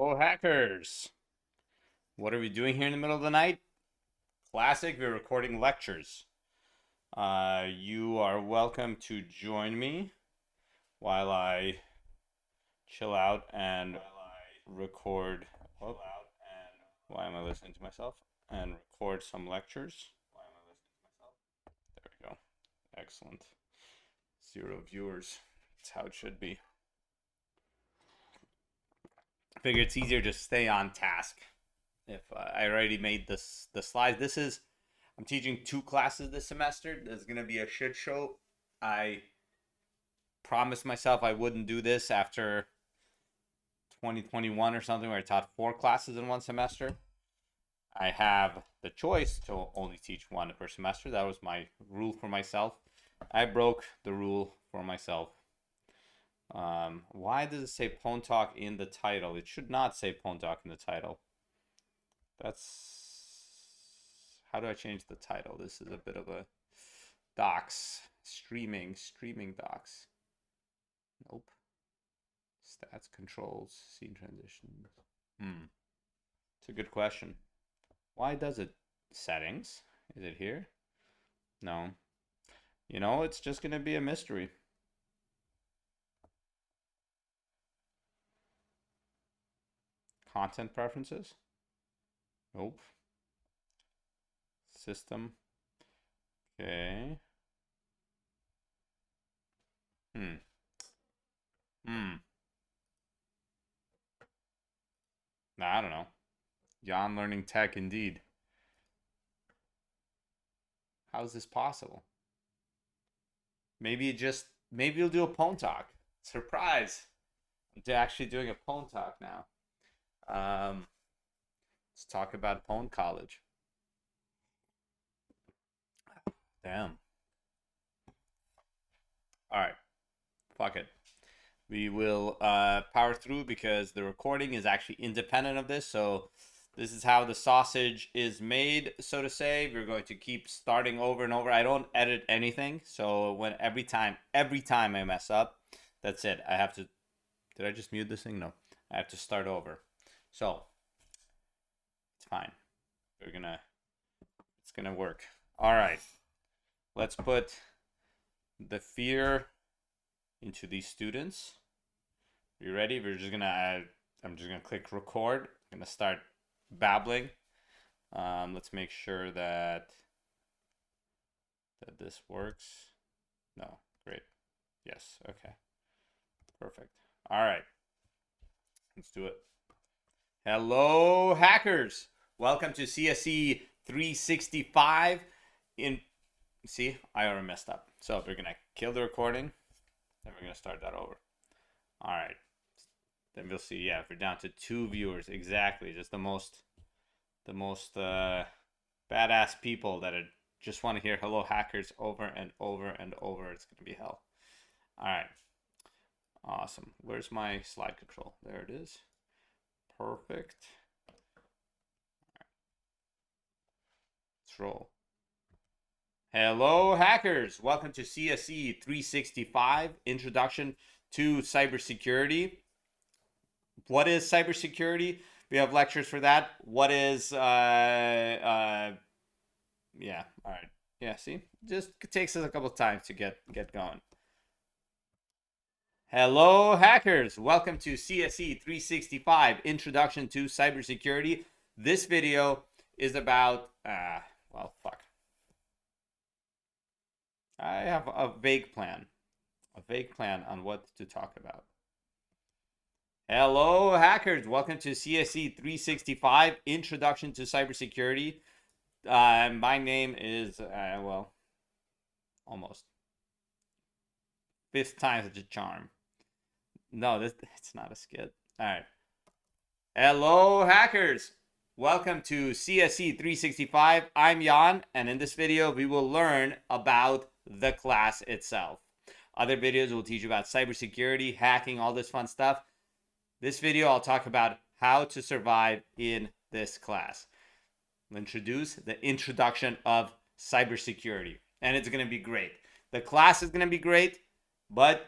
Oh, hackers. What are we doing here in the middle of the night? Classic, we're recording lectures. You are welcome to join me while I chill out and record. Oh, why am I listening to myself? And record some lectures. There we go. Excellent. 0 viewers. That's how it should be. I figure it's easier to stay on task. If I already made the slides. I'm teaching 2 classes this semester. There's gonna be a shit show. I promised myself I wouldn't do this after 2021 or something, where I taught 4 classes in one semester. I have the choice to only teach 1 per semester. That was my rule for myself. I broke the rule for myself. Why does it say Pwn Talk in the title? It should not say Pwn Talk in the title. How do I change the title? This is a bit of a docs, streaming docs. Nope. Stats, controls, scene transitions. It's a good question. Why does it? Settings? Is it here? No. It's just going to be a mystery. Content preferences? Nope. System. Okay. Nah, I don't know. Jan learning tech indeed. How is this possible? Maybe you'll do a Pwn Talk. Surprise! I'm actually doing a Pwn Talk now. Let's talk about pwn.college. Damn. All right. Fuck it. We will power through because the recording is actually independent of this. So this is how the sausage is made, so to say. We're going to keep starting over and over. I don't edit anything. So every time I mess up, that's it. I have to. Did I just mute this thing? No. I have to start over. So it's fine. It's gonna work. All right. Let's put the fear into these students. Are you ready? I'm just gonna click record. I'm gonna start babbling. Let's make sure that this works. No, great. Yes, okay. Perfect. All right. Let's do it. Hello, hackers. Welcome to CSE365. See, I already messed up. So we're gonna kill the recording, then we're gonna start that over. All right. Then we'll see. Yeah, we're down to 2 viewers. Exactly. Just the most badass people that just want to hear hello hackers over and over and over. It's gonna be hell. All right. Awesome. Where's my slide control? There it is. Perfect. All right. Let's roll. Hello, hackers. Welcome to CSE365, Introduction to Cybersecurity. What is cybersecurity? We have lectures for that. What is, yeah, all right. Yeah, see? Just takes us a couple of times to get going. Hello, hackers. Welcome to CSE365, Introduction to Cybersecurity. This video is about, well, fuck. I have a vague plan on what to talk about. Hello, hackers. Welcome to CSE365, Introduction to Cybersecurity. My name is, well, almost 5th time's a charm. No, it's not a skit. All right. Hello, hackers. Welcome to CSE365. I'm Jan, and in this video, we will learn about the class itself. Other videos will teach you about cybersecurity, hacking, all this fun stuff. This video, I'll talk about how to survive in this class. I'll introduce the introduction of cybersecurity, and it's going to be great. The class is going to be great, but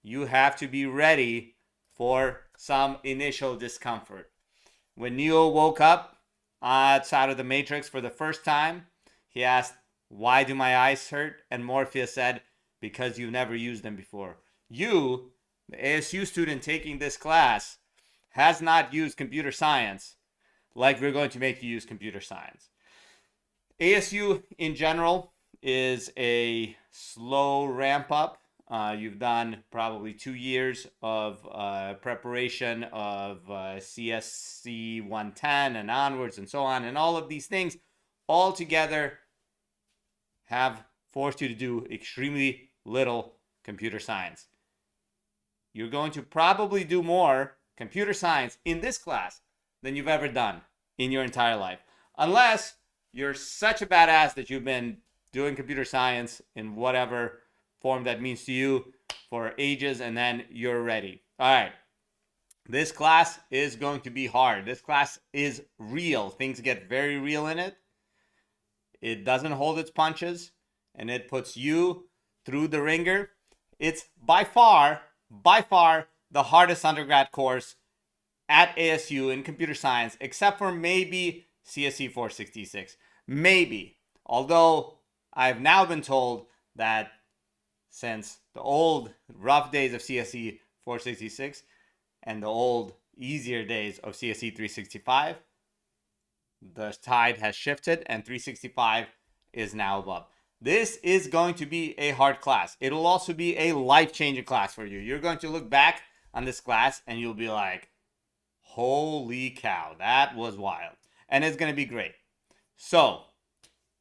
you have to be ready for some initial discomfort. When Neo woke up outside of the Matrix for the first time, he asked, "Why do my eyes hurt?" And Morpheus said, "Because you've never used them before." You, the ASU student taking this class, has not used computer science like we're going to make you use computer science. ASU in general is a slow ramp up. You've done probably 2 years of preparation of CSE 110 and onwards and so on, and all of these things all together have forced you to do extremely little computer science. You're going to probably do more computer science in this class than you've ever done in your entire life, unless you're such a badass that you've been doing computer science in whatever form that means to you for ages, and then you're ready. All right. This class is going to be hard. This class is real. Things get very real in it. It doesn't hold its punches, and it puts you through the ringer. It's by far the hardest undergrad course at ASU in computer science, except for maybe CSE365. Maybe. Although I've now been told that since the old rough days of CSE365 and the old easier days of CSE365, the tide has shifted and 365 is now above. This is going to be a hard class. It'll also be a life-changing class for you. You're going to look back on this class and you'll be like, holy cow, that was wild. And it's going to be great. So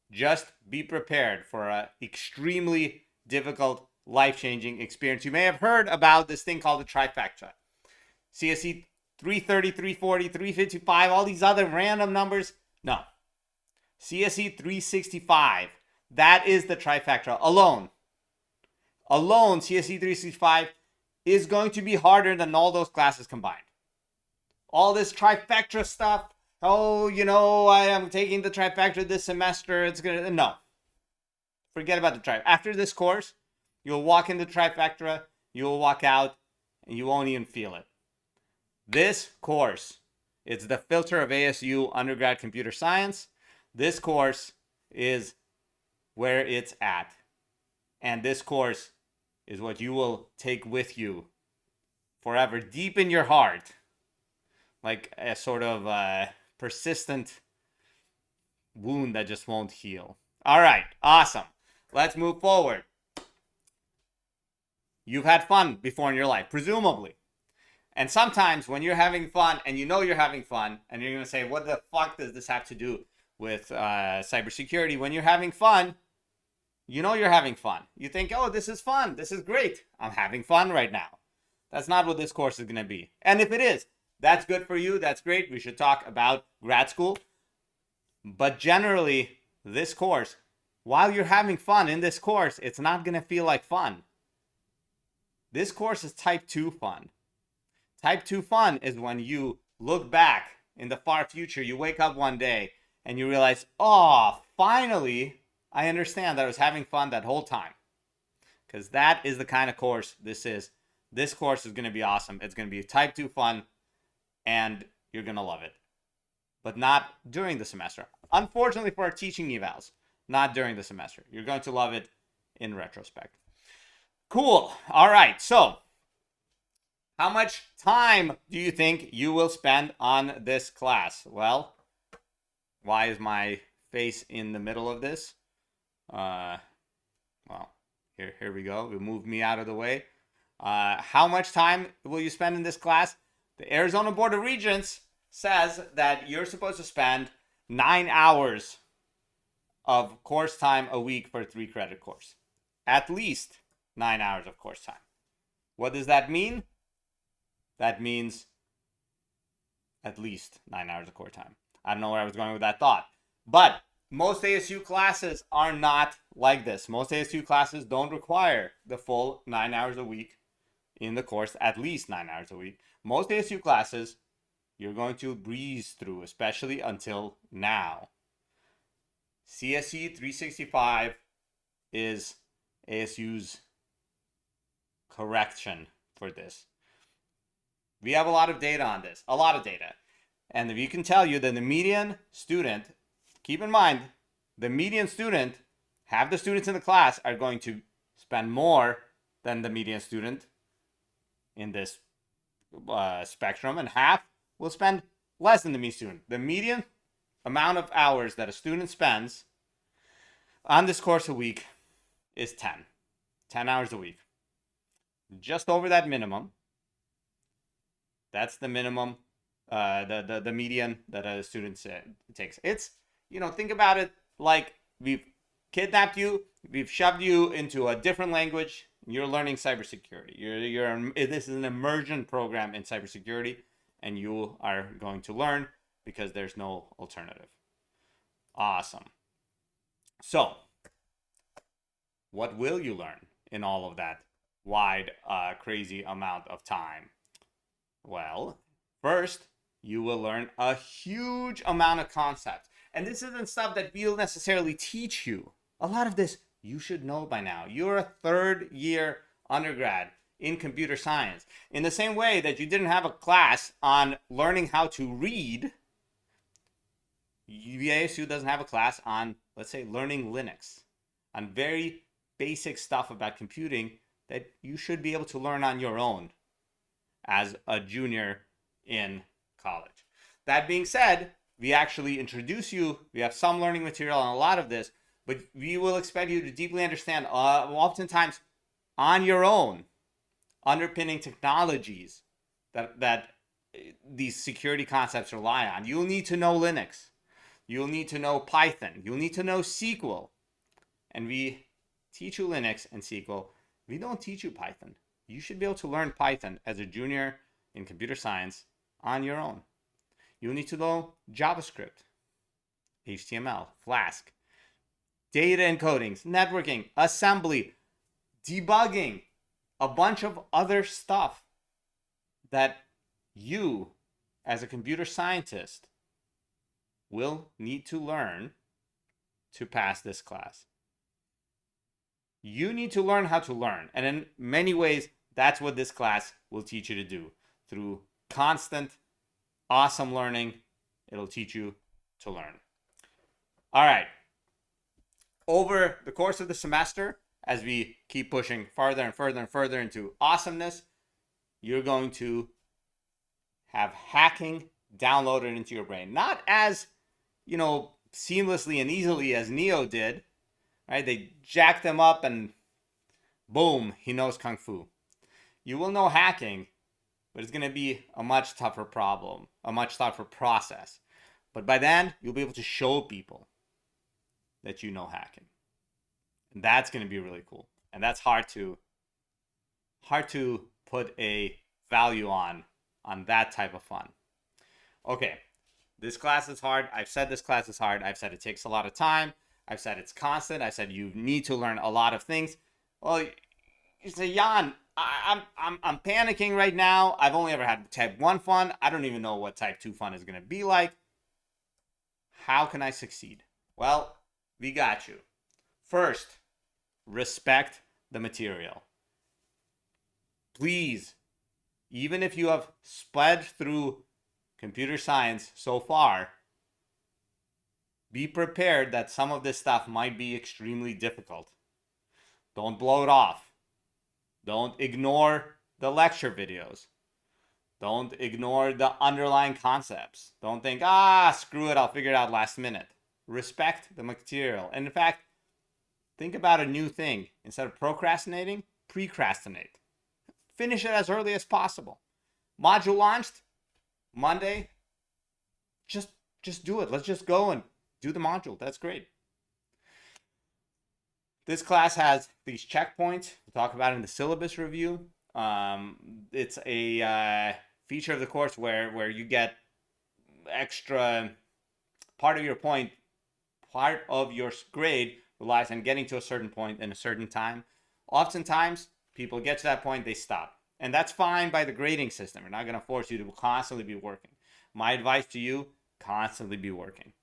just be prepared for an extremely difficult, life-changing experience. You may have heard about this thing called the trifecta. CSE 330, 340, 355, all these other random numbers. No. CSE 365, that is the trifecta alone. Alone, CSE 365 is going to be harder than all those classes combined. All this trifecta stuff, oh, you know, I am taking the trifecta this semester, it's gonna, no. Forget about the trifecta. After this course, you'll walk into trifecta, you'll walk out, and you won't even feel it. This course, it's the filter of ASU undergrad computer science. This course is where it's at. And this course is what you will take with you forever, deep in your heart, like a sort of persistent wound that just won't heal. All right, awesome. Let's move forward. You've had fun before in your life, presumably. And sometimes when you're having fun and you know you're having fun and you're going to say, what the fuck does this have to do with cybersecurity? When you're having fun, you know you're having fun. You think, oh, this is fun. This is great. I'm having fun right now. That's not what this course is going to be. And if it is, that's good for you. That's great. We should talk about grad school. But generally, this course, while you're having fun in this course, it's not going to feel like fun. This course is type 2 fun. Type 2 fun is when you look back in the far future, you wake up one day and you realize, oh, finally, I understand that I was having fun that whole time. Because that is the kind of course this is. This course is going to be awesome. It's going to be type 2 fun, and you're going to love it. But not during the semester. Unfortunately for our teaching evals, not during the semester. You're going to love it in retrospect. Cool. All right. So, how much time do you think you will spend on this class? Well, why is my face in the middle of this? Well, here we go. We moved me out of the way. How much time will you spend in this class? The Arizona Board of Regents says that you're supposed to spend 9 hours of course time a week for a 3-credit course. At least 9 hours of course time. What does that mean? That means at least 9 hours of core time. I don't know where I was going with that thought. But most ASU classes are not like this. Most ASU classes don't require the full 9 hours a week in the course, at least 9 hours a week. Most ASU classes, you're going to breeze through, especially until now. CSE 365 is ASU's correction for this. We have a lot of data on this, a lot of data. And if you can tell you that the median student, keep in mind, the median student, half the students in the class are going to spend more than the median student in this spectrum, and half will spend less than the median student. The median amount of hours that a student spends on this course a week is 10 hours a week. Just over that minimum. That's the minimum, the median that a student takes. It's, think about it like we've kidnapped you, we've shoved you into a different language. You're learning cybersecurity. This is an immersion program in cybersecurity, and you are going to learn because there's no alternative. Awesome. So, what will you learn in all of that wide, crazy amount of time? Well, first, you will learn a huge amount of concepts. And this isn't stuff that we'll necessarily teach you. A lot of this you should know by now. You're a third-year undergrad in computer science. In the same way that you didn't have a class on learning how to read, UVASU doesn't have a class on, let's say, learning Linux, on very basic stuff about computing that you should be able to learn on your own as a junior in college. That being said, we actually introduce you, we have some learning material on a lot of this, but we will expect you to deeply understand, oftentimes on your own, underpinning technologies that these security concepts rely on. You'll need to know Linux. You'll need to know Python. You'll need to know SQL. And we teach you Linux and SQL. We don't teach you Python. You should be able to learn Python as a junior in computer science on your own. You'll need to know JavaScript, HTML, Flask, data encodings, networking, assembly, debugging, a bunch of other stuff that you, as a computer scientist, will need to learn to pass this class. You need to learn how to learn. And in many ways, that's what this class will teach you to do. Through constant, awesome learning, it'll teach you to learn. All right. Over the course of the semester, as we keep pushing farther and further and further into awesomeness, you're going to have hacking downloaded into your brain. Not as, seamlessly and easily as Neo did, right? They jacked him up and boom, he knows Kung Fu. You will know hacking, but it's going to be a much tougher problem, a much tougher process. But by then, you'll be able to show people that you know hacking. And that's going to be really cool. And that's hard to put a value on that type of fun. Okay, this class is hard. I've said this class is hard. I've said it takes a lot of time. I've said it's constant. I said you need to learn a lot of things. Well, you say, Jan, I'm panicking right now. I've only ever had type 1 fun. I don't even know what type 2 fun is going to be like. How can I succeed? Well, we got you. First, respect the material. Please, even if you have sped through computer science so far, be prepared that some of this stuff might be extremely difficult. Don't blow it off. Don't ignore the lecture videos. Don't ignore the underlying concepts. Don't think, screw it, I'll figure it out last minute. Respect the material. And in fact, think about a new thing. Instead of procrastinating, precrastinate. Finish it as early as possible. Module launched Monday. Just do it. Let's just go and do the module. That's great. This class has these checkpoints. We'll talk about it in the syllabus review. It's a feature of the course where you get extra part of your grade relies on getting to a certain point in a certain time. Oftentimes, people get to that point, they stop. And that's fine by the grading system. We're not going to force you to constantly be working. My advice to you, constantly be working.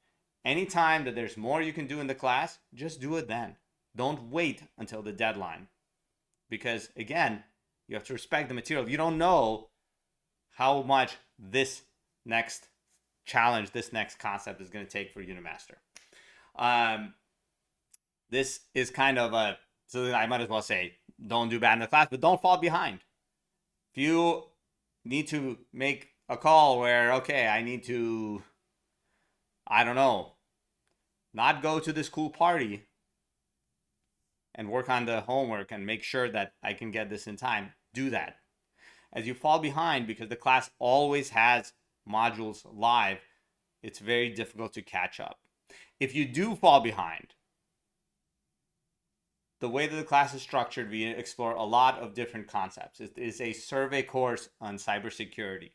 Anytime that there's more you can do in the class, just do it then. Don't wait until the deadline. Because again, you have to respect the material. You don't know how much this next challenge this next concept is going to take for you to master. This is kind of a, so I might as well say, don't do bad in the class, but don't fall behind. If you need to make a call where, okay, I need to, I don't know, not go to this cool party and work on the homework and make sure that I can get this in time, do that. As you fall behind, because the class always has modules live, it's very difficult to catch up. If you do fall behind, the way that the class is structured, we explore a lot of different concepts. It is a survey course on cybersecurity.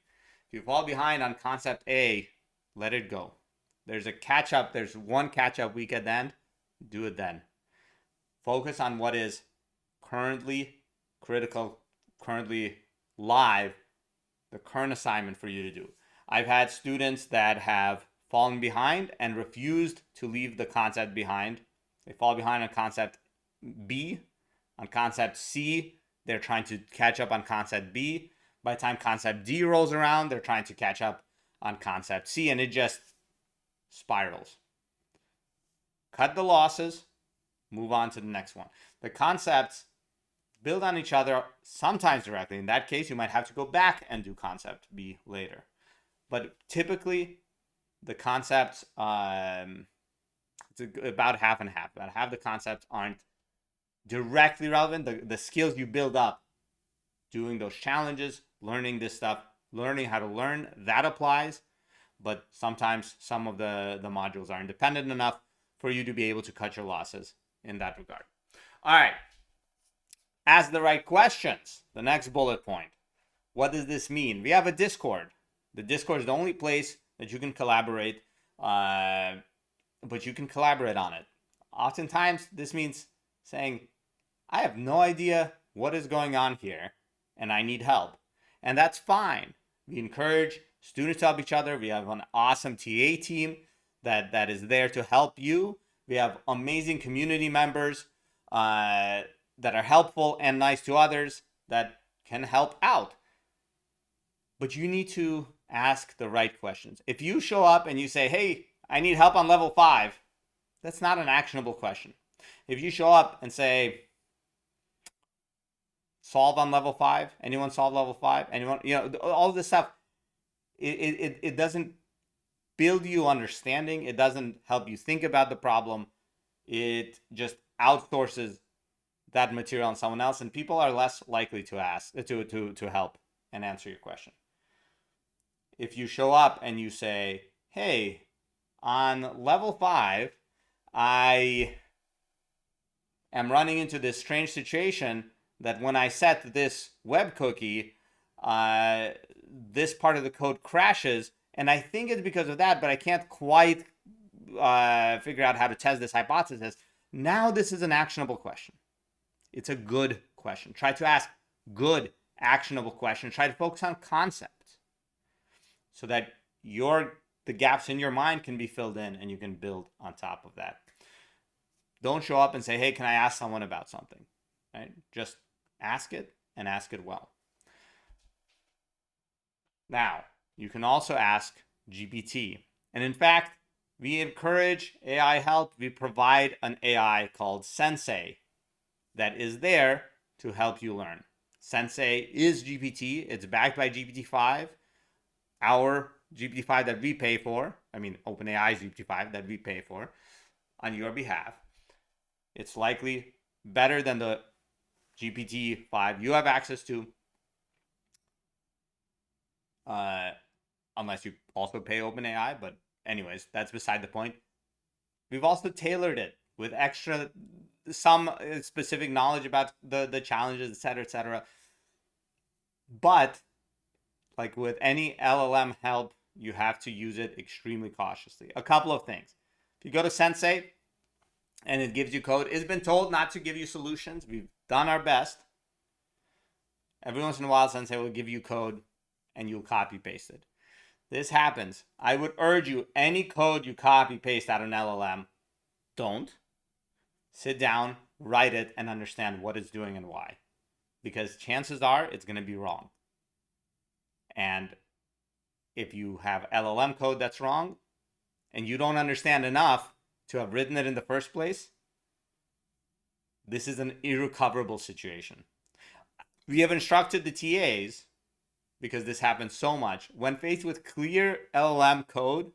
If you fall behind on concept A, let it go. There's a catch up. There's one catch up week at the end. Do it then. Focus on what is currently critical, currently live, the current assignment for you to do. I've had students that have fallen behind and refused to leave the concept behind. They fall behind on concept B. On concept C, they're trying to catch up on concept B. By the time concept D rolls around, they're trying to catch up on concept C, and it just spirals. Cut the losses, move on to the next one. The concepts build on each other, sometimes directly. In that case, you might have to go back and do concept B later. But typically, the concepts, it's about half and half. About half the concepts aren't directly relevant. The skills you build up doing those challenges, learning this stuff, learning how to learn, that applies. But sometimes some of the modules are independent enough for you to be able to cut your losses in that regard. All right. Ask the right questions. The next bullet point. What does this mean? We have a Discord. The Discord is the only place that you can collaborate, but you can collaborate on it. Oftentimes, this means saying, I have no idea what is going on here, and I need help. And that's fine. We encourage students to help each other. We have an awesome TA team that is there to help you. We have amazing community members that are helpful and nice to others that can help out. But you need to ask the right questions. If you show up and you say, hey, I need help on level 5, that's not an actionable question. If you show up and say, solve on level 5, anyone solve level 5? Anyone, all of this stuff, it doesn't build you understanding. It doesn't help you think about the problem. It just outsources that material on someone else, and people are less likely to ask, to help and answer your question. If you show up and you say, hey, on level 5, I am running into this strange situation that when I set this web cookie, this part of the code crashes, and I think it's because of that, but I can't quite figure out how to test this hypothesis. Now this is an actionable question. It's a good question. Try to ask good, actionable questions. Try to focus on concepts so that the gaps in your mind can be filled in and you can build on top of that. Don't show up and say, hey, can I ask someone about something? Right? Just ask it and ask it well. Now, you can also ask GPT. And in fact, we encourage AI help. We provide an AI called Sensei that is there to help you learn. Sensei is GPT. It's backed by GPT-5. Our GPT-5 that we pay for, OpenAI's GPT-5 that we pay for on your behalf. It's likely better than the GPT-5 you have access to, unless you also pay OpenAI. But anyways, that's beside the point. We've also tailored it with some specific knowledge about the challenges, et cetera. But like with any LLM help, you have to use it extremely cautiously. A couple of things. If you go to Sensei and it gives you code, it's been told not to give you solutions. We've done our best. Every once in a while, Sensei will give you code and you'll copy paste it. This happens. I would urge you, any code you copy paste out of an LLM, don't. Sit down, write it, and understand what it's doing and why. Because chances are it's going to be wrong. And if you have LLM code that's wrong and you don't understand enough to have written it in the first place, this is an irrecoverable situation. We have instructed the TAs, because this happens so much, when faced with clear LLM code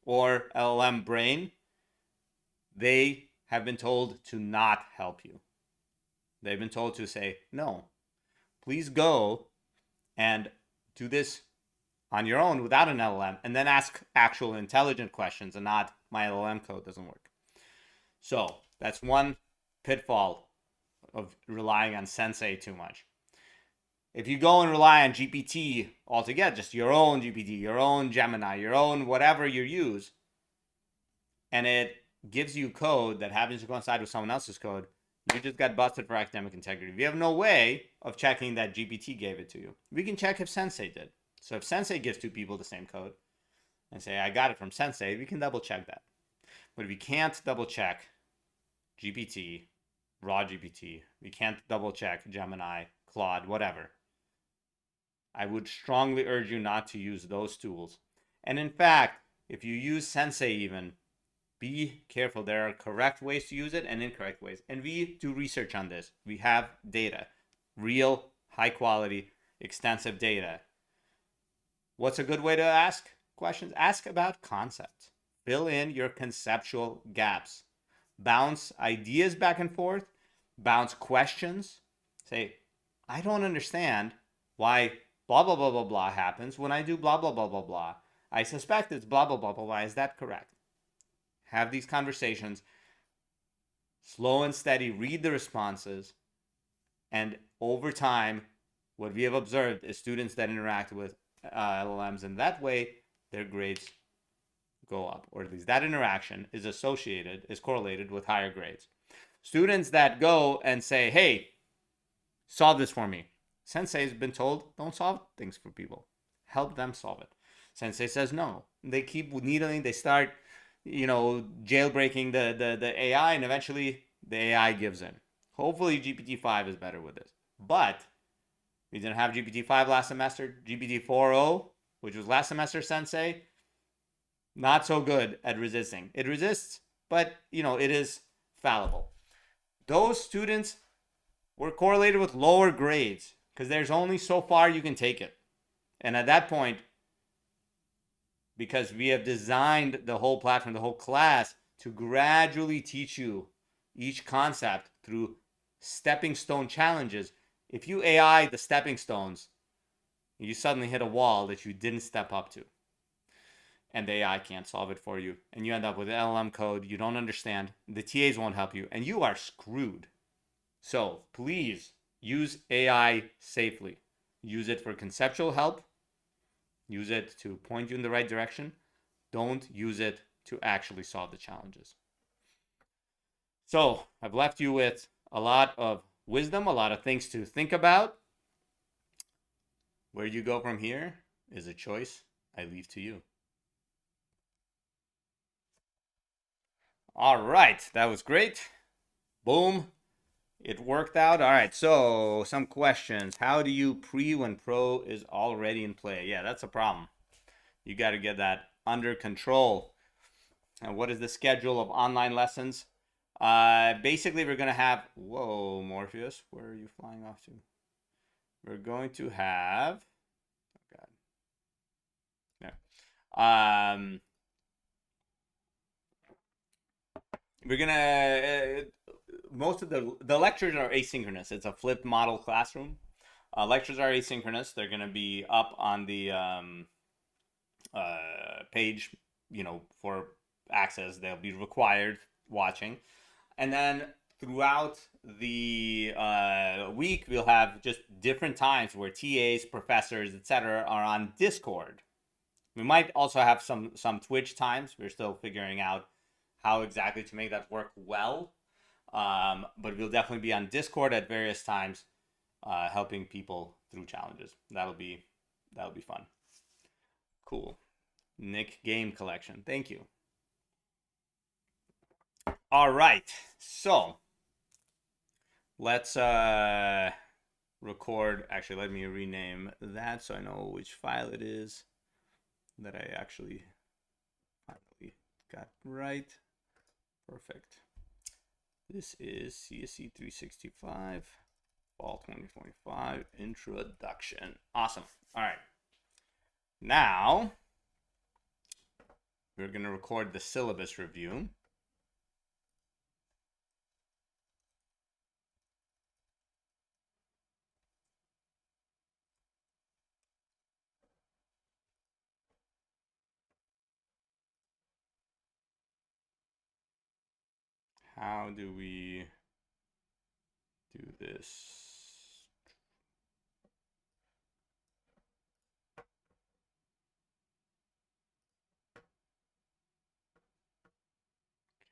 or LLM brain, they have been told to not help you. They've been told to say, no, please go and do this on your own without an LLM, and then ask actual intelligent questions and not my LLM code doesn't work. So that's one pitfall of relying on Sensei too much. If you go and rely on GPT altogether, just your own GPT, your own Gemini, your own whatever you use, and it gives you code that happens to coincide with someone else's code, you just got busted for academic integrity. We have no way of checking that GPT gave it to you. We can check if Sensei did. So if Sensei gives two people the same code and say, I got it from Sensei, we can double check that. But we can't double check GPT, raw GPT. We can't double check Gemini, Claude, whatever. I would strongly urge you not to use those tools. And in fact, if you use Sensei even, be careful. There are correct ways to use it and incorrect ways. And we do research on this. We have data, real, high quality, extensive data. What's a good way to ask questions? Ask about concepts. Fill in your conceptual gaps. Bounce ideas back and forth. Bounce questions. Say, I don't understand why blah, blah, blah, blah, blah happens when I do blah, blah, blah, blah, blah. I suspect it's blah, blah, blah, blah, blah. Is that correct? Have these conversations, slow and steady, read the responses, and over time, what we have observed is students that interact with LLMs in that way, their grades go up, or at least that interaction is correlated with higher grades. Students that go and say, hey, solve this for me. Sensei has been told, don't solve things for people. Help them solve it. Sensei says no. They keep needling, they start jailbreaking the AI, and eventually the AI gives in. Hopefully GPT-5 is better with this. But we didn't have GPT-5 last semester. GPT-4o, which was last semester Sensei, not so good at resisting. It resists, but it is fallible. Those students were correlated with lower grades because there's only so far you can take it. And at that point, because we have designed the whole platform, the whole class, to gradually teach you each concept through stepping stone challenges. If you AI the stepping stones, you suddenly hit a wall that you didn't step up to. And the AI can't solve it for you. And you end up with LLM code you don't understand. The TAs won't help you. And you are screwed. So please use AI safely. Use it for conceptual help. Use it to point you in the right direction. Don't use it to actually solve the challenges. So I've left you with a lot of wisdom, a lot of things to think about. Where you go from here is a choice I leave to you. All right, that was great. Boom. It worked out. All right, so some questions. How do you pre when pro is already in play? Yeah, that's a problem. You got to get that under control. And what is the schedule of online lessons? Basically, we're going to have... Whoa, Morpheus, where are you flying off to? We're going to have... Oh, God. No. We're going to... most of the lectures are asynchronous. It's a flipped model classroom. Lectures are asynchronous. They're going to be up on the page, for access. They'll be required watching. And then throughout the week, we'll have just different times where TAs, professors, etc. are on Discord. We might also have some Twitch times. We're still figuring out how exactly to make that work well. But we'll definitely be on Discord at various times, helping people through challenges. That'll be fun. Cool. Nick Game Collection. Thank you. All right. So let's record. Actually, let me rename that so I know which file it is. that I actually finally got right. Perfect. This is CSE365, fall 2025 introduction. Awesome. All right. Now, we're going to record the syllabus review. How do we do this?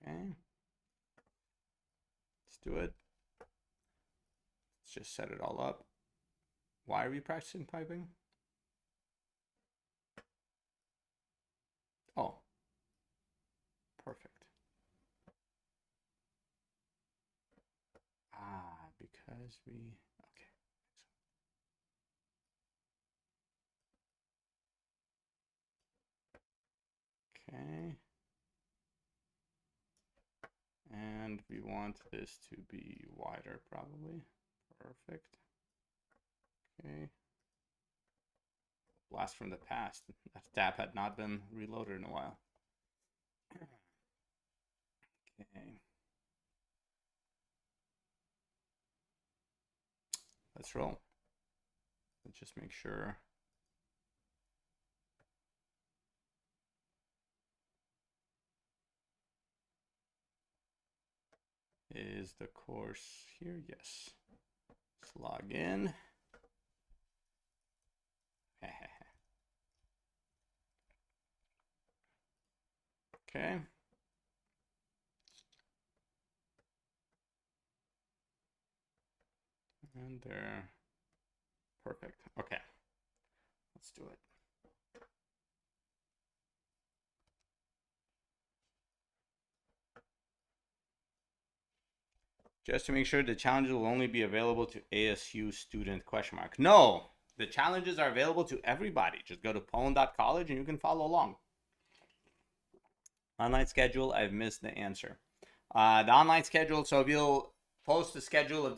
Okay. Let's do it. Let's just set it all up. Why are we practicing piping? Oh, perfect. Because we, okay. And we want this to be wider, probably. Perfect. Okay. Blast from the past. That tab had not been reloaded in a while. Okay. Let's roll. Let's just make sure. Is the course here? Yes. Let's log in. Okay. And there. Perfect. Okay. Let's do it. Just to make sure, the challenges will only be available to ASU student ? No, the challenges are available to everybody. Just go to pwn.college and you can follow along. Online schedule, I've missed the answer. The online schedule, so we'll post the schedule of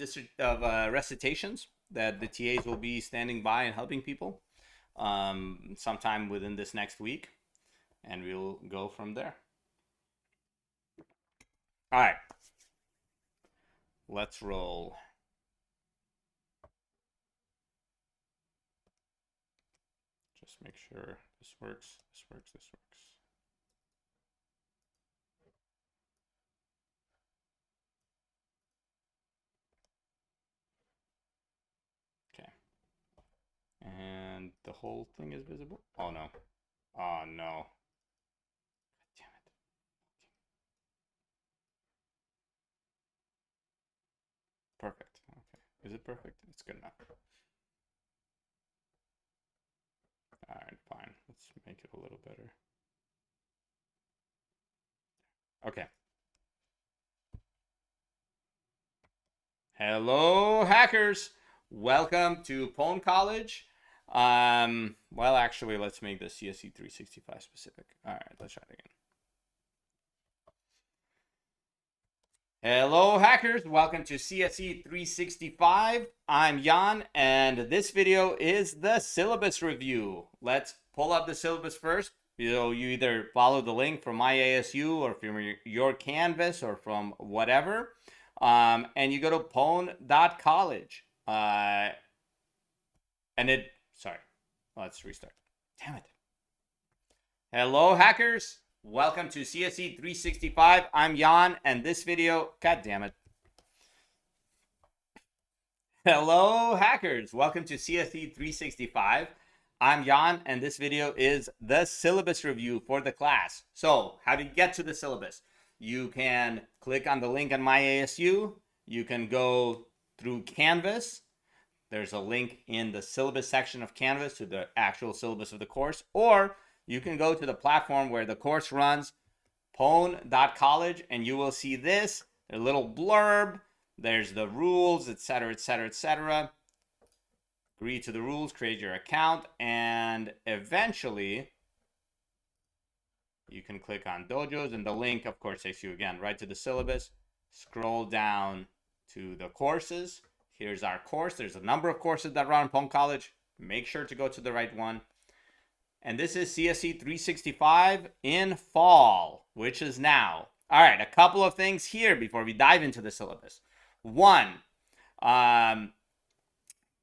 recitations that the TAs will be standing by and helping people sometime within this next week, and we'll go from there. All right. Let's roll. Just make sure this works, this works, this works. Okay. And the whole thing is visible? Oh no. Oh no. God damn it. Perfect. Okay. Is it perfect? It's good enough. All right, fine. Let's make it a little better. Okay. Hello, hackers. Welcome to pwn College. Well, actually, let's make the CSE365 specific. All right, let's try it again. Hello, hackers. Welcome to CSE365. I'm Jan, and this video is the syllabus review. Let's pull up the syllabus first. You either follow the link from my ASU or from your Canvas or from whatever. And you go to pwn.college. Sorry, let's restart. Damn it. Hello, hackers. Welcome to CSE365. I'm Jan, and this video, god damn it. Hello, hackers. Welcome to CSE365. I'm Jan, and this video is the syllabus review for the class. So, how do you get to the syllabus? You can click on the link on my ASU. You can go through Canvas. There's a link in the syllabus section of Canvas to the actual syllabus of the course, or you can go to the platform where the course runs, pwn.college, and you will see this, a little blurb. There's the rules, etc., etc., etc. Agree to the rules, create your account, and eventually you can click on dojos, and the link, of course, takes you again right to the syllabus. Scroll down to the courses. Here's our course. There's a number of courses that run on pwn College. Make sure to go to the right one. And this is CSE 365 in fall, which is now. All right, a couple of things here before we dive into the syllabus. One,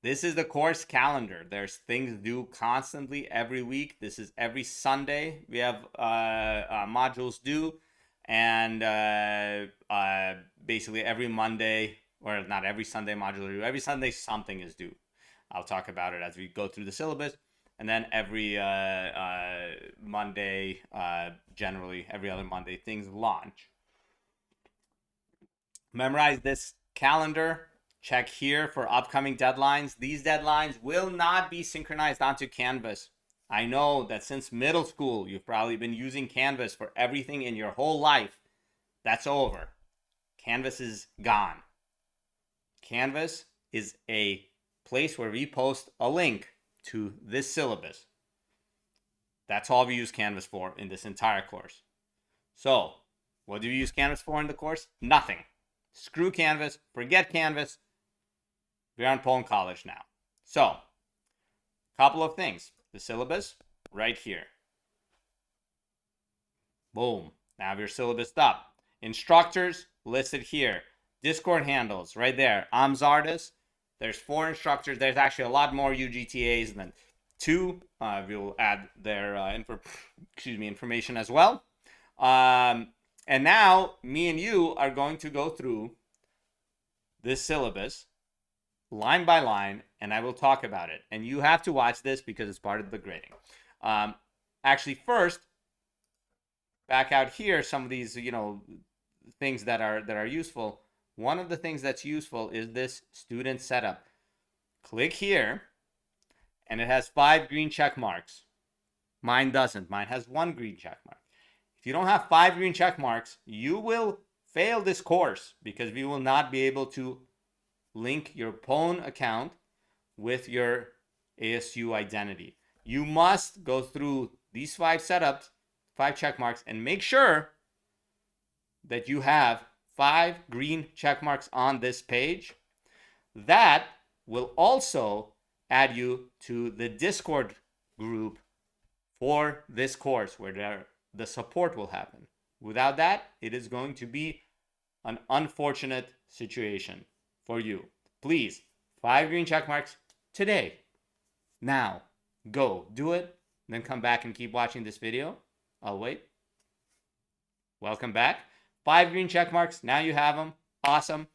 this is the course calendar. There's things due constantly every week. This is every Sunday. We have modules due, and basically every Monday, or not every Sunday module due. Every Sunday something is due. I'll talk about it as we go through the syllabus. And then every Monday, generally every other Monday, things launch. Memorize this calendar. Check here for upcoming deadlines. These deadlines will not be synchronized onto Canvas. I know that since middle school, you've probably been using Canvas for everything in your whole life. That's over. Canvas is gone. Canvas is a place where we post a link to this syllabus. That's all we use Canvas for in this entire course. So, what do you use Canvas for in the course? Nothing. Screw Canvas. Forget Canvas. We're on pwn College now. So, a couple of things. The syllabus, right here. Boom. Now your syllabus up. Instructors, listed here. Discord handles, right there. I'm Zardis. There's 4 instructors. There's actually a lot more UGTAs than 2. We will add their information as well. And now, me and you are going to go through this syllabus line by line, and I will talk about it. And you have to watch this because it's part of the grading. Actually, first, back out here, some of these, things that are useful. One of the things that's useful is this student setup. Click here, and it has 5 green check marks. Mine doesn't. Mine has 1 green check mark. If you don't have 5 green check marks, you will fail this course because we will not be able to link your pwn account with your ASU identity. You must go through these 5 setups, 5 check marks, and make sure that you have 5 green check marks on this page. That will also add you to the Discord group for this course where the support will happen. Without that, it is going to be an unfortunate situation for you. Please, 5 green check marks today. Now, go do it. Then come back and keep watching this video. I'll wait. Welcome back. 5 green check marks. Now you have them. Awesome.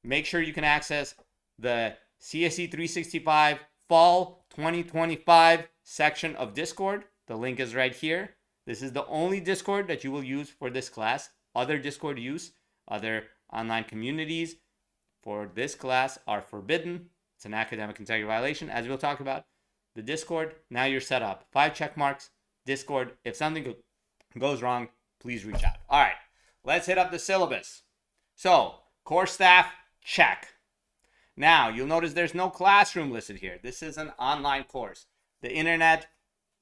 Make sure you can access the CSE 365 Fall 2025 section of Discord. The link is right here. This is the only Discord that you will use for this class. Other Discord use, other online communities for this class are forbidden. It's an academic integrity violation, as we'll talk about. The Discord, now you're set up. 5 check marks. Discord, if something goes wrong, please reach out. All right, let's hit up the syllabus. So, course staff, check. Now, you'll notice there's no classroom listed here. This is an online course. The internet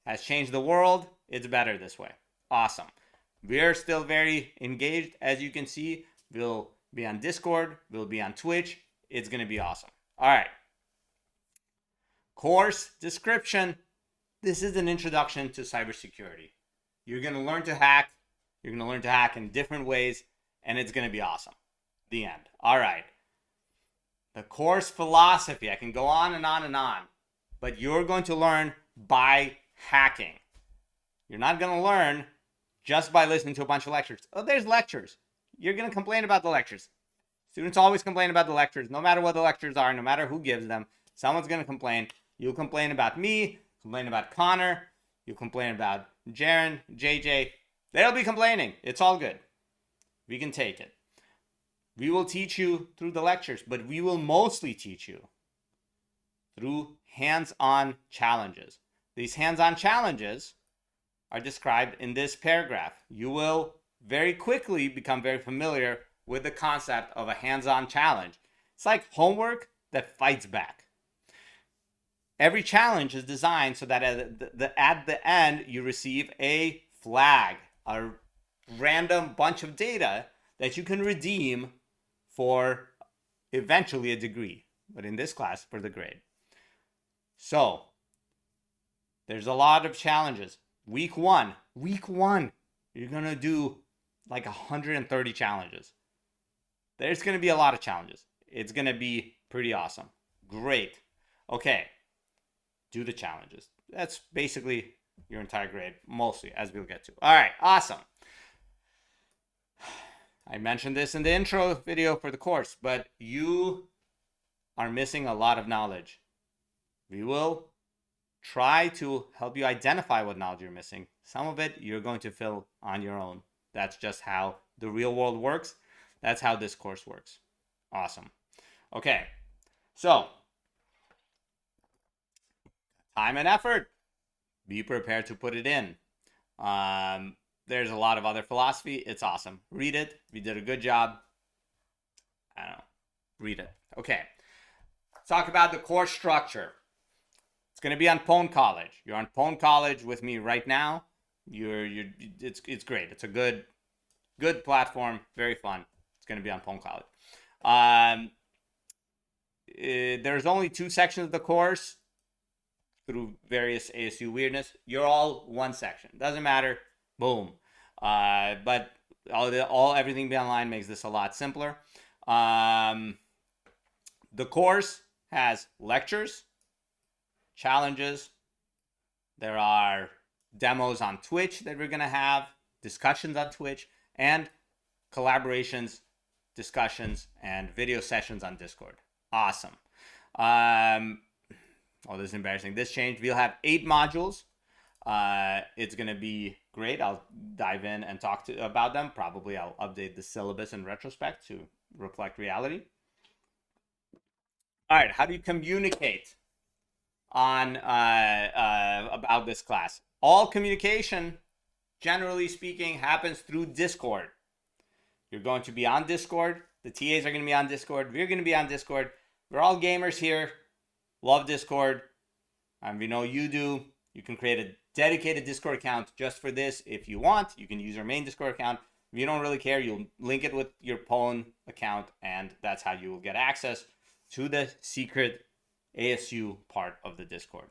has changed the world. It's better this way. Awesome. We're still very engaged. As you can see, we'll be on Discord. We'll be on Twitch. It's going to be awesome. All right. Course description. This is an introduction to cybersecurity. You're going to learn to hack. You're going to learn to hack in different ways, and it's going to be awesome. The end. All right. The course philosophy. I can go on and on and on, but you're going to learn by hacking. You're not going to learn just by listening to a bunch of lectures. Oh, there's lectures. You're going to complain about the lectures. Students always complain about the lectures, no matter what the lectures are, no matter who gives them. Someone's going to complain. You'll complain about me, complain about Connor, you'll complain about Jaren, JJ. They'll be complaining. It's all good. We can take it. We will teach you through the lectures, but we will mostly teach you through hands-on challenges. These hands-on challenges are described in this paragraph. You will very quickly become very familiar with the concept of a hands-on challenge. It's like homework that fights back. Every challenge is designed so that at the end you receive a flag. a random bunch of data that you can redeem for eventually a degree, but in this class for the grade. So there's a lot of challenges. Week one, you're gonna do like 130 challenges. There's gonna be a lot of challenges. It's gonna be pretty awesome. Great. Okay, do the challenges. That's basically your entire grade, mostly, as we'll get to. All right, awesome. I mentioned this in the intro video for the course, but you are missing a lot of knowledge. We will try to help you identify what knowledge you're missing. Some of it you're going to fill on your own. That's just how the real world works. That's how this course works. Awesome. Okay, so time and effort. Be prepared to put it in. There's a lot of other philosophy. It's awesome. Read it. We did a good job. I don't know. Read it. Okay. Let's talk about the course structure. It's going to be on pwn.college. You're on pwn.college with me right now. It's great. It's a good platform. Very fun. It's going to be on pwn.college. There's only 2 sections of the course through various ASU weirdness. You're all one section. Doesn't matter. Boom. But everything being online makes this a lot simpler. The course has lectures, challenges. There are demos on Twitch that we're going to have, discussions on Twitch, and collaborations, discussions, and video sessions on Discord. Awesome. Oh, this is embarrassing. This changed. We'll have 8 modules. It's going to be great. I'll dive in and talk about them. Probably I'll update the syllabus in retrospect to reflect reality. All right, how do you communicate on about this class? All communication, generally speaking, happens through Discord. You're going to be on Discord. The TAs are going to be on Discord. We're going to be on Discord. We're all gamers here. Love Discord. We know you do. You can create a dedicated Discord account just for this if you want. You can use your main Discord account. If you don't really care, you'll link it with your Pwn account, and that's how you will get access to the secret ASU part of the Discord.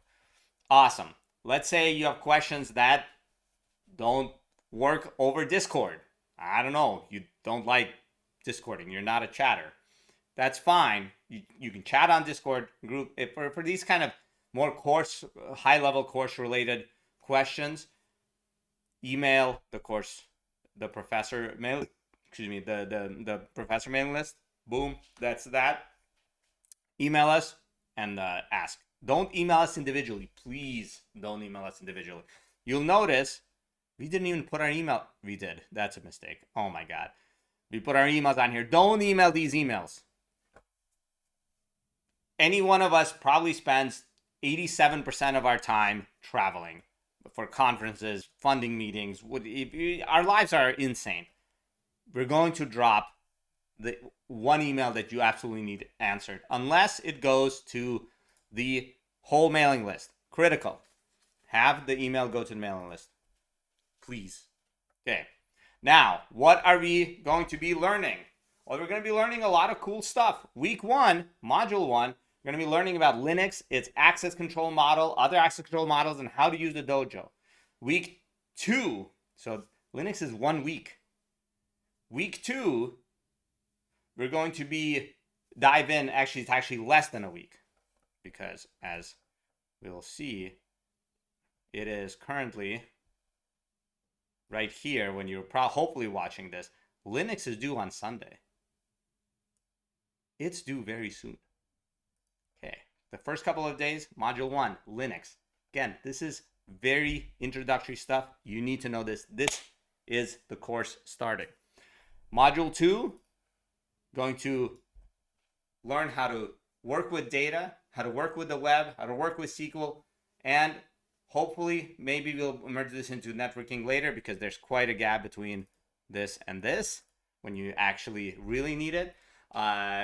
Awesome. Let's say you have questions that don't work over Discord. I don't know. You don't like Discording. You're not a chatter. That's fine. You can chat on Discord group. For these kind of more high-level course-related questions, email the professor mailing list. Boom, that's that. Email us and ask. Don't email us individually. Please don't email us individually. You'll notice we didn't even put our email. We did. That's a mistake. Oh my God. We put our emails on here. Don't email these emails. Any one of us probably spends 87% of our time traveling for conferences, funding meetings. Our lives are insane. We're going to drop the one email that you absolutely need answered, unless it goes to the whole mailing list. Critical. Have the email go to the mailing list. Please. Okay. Now, what are we going to be learning? Well, we're going to be learning a lot of cool stuff. Week 1, module 1, we're going to be learning about Linux, its access control model, other access control models, and how to use the dojo. Week 2, so Linux is 1 week. Week 2, we're going to dive in, actually, it's actually less than a week, because as we'll see, it is currently right here when you're hopefully watching this. Linux is due on Sunday. It's due very soon. Okay, the first couple of days, module 1, Linux. Again, this is very introductory stuff. You need to know this. This is the course starting. Module 2, going to learn how to work with data, how to work with the web, how to work with SQL, and hopefully maybe we'll merge this into networking later, because there's quite a gap between this and this when you actually really need it.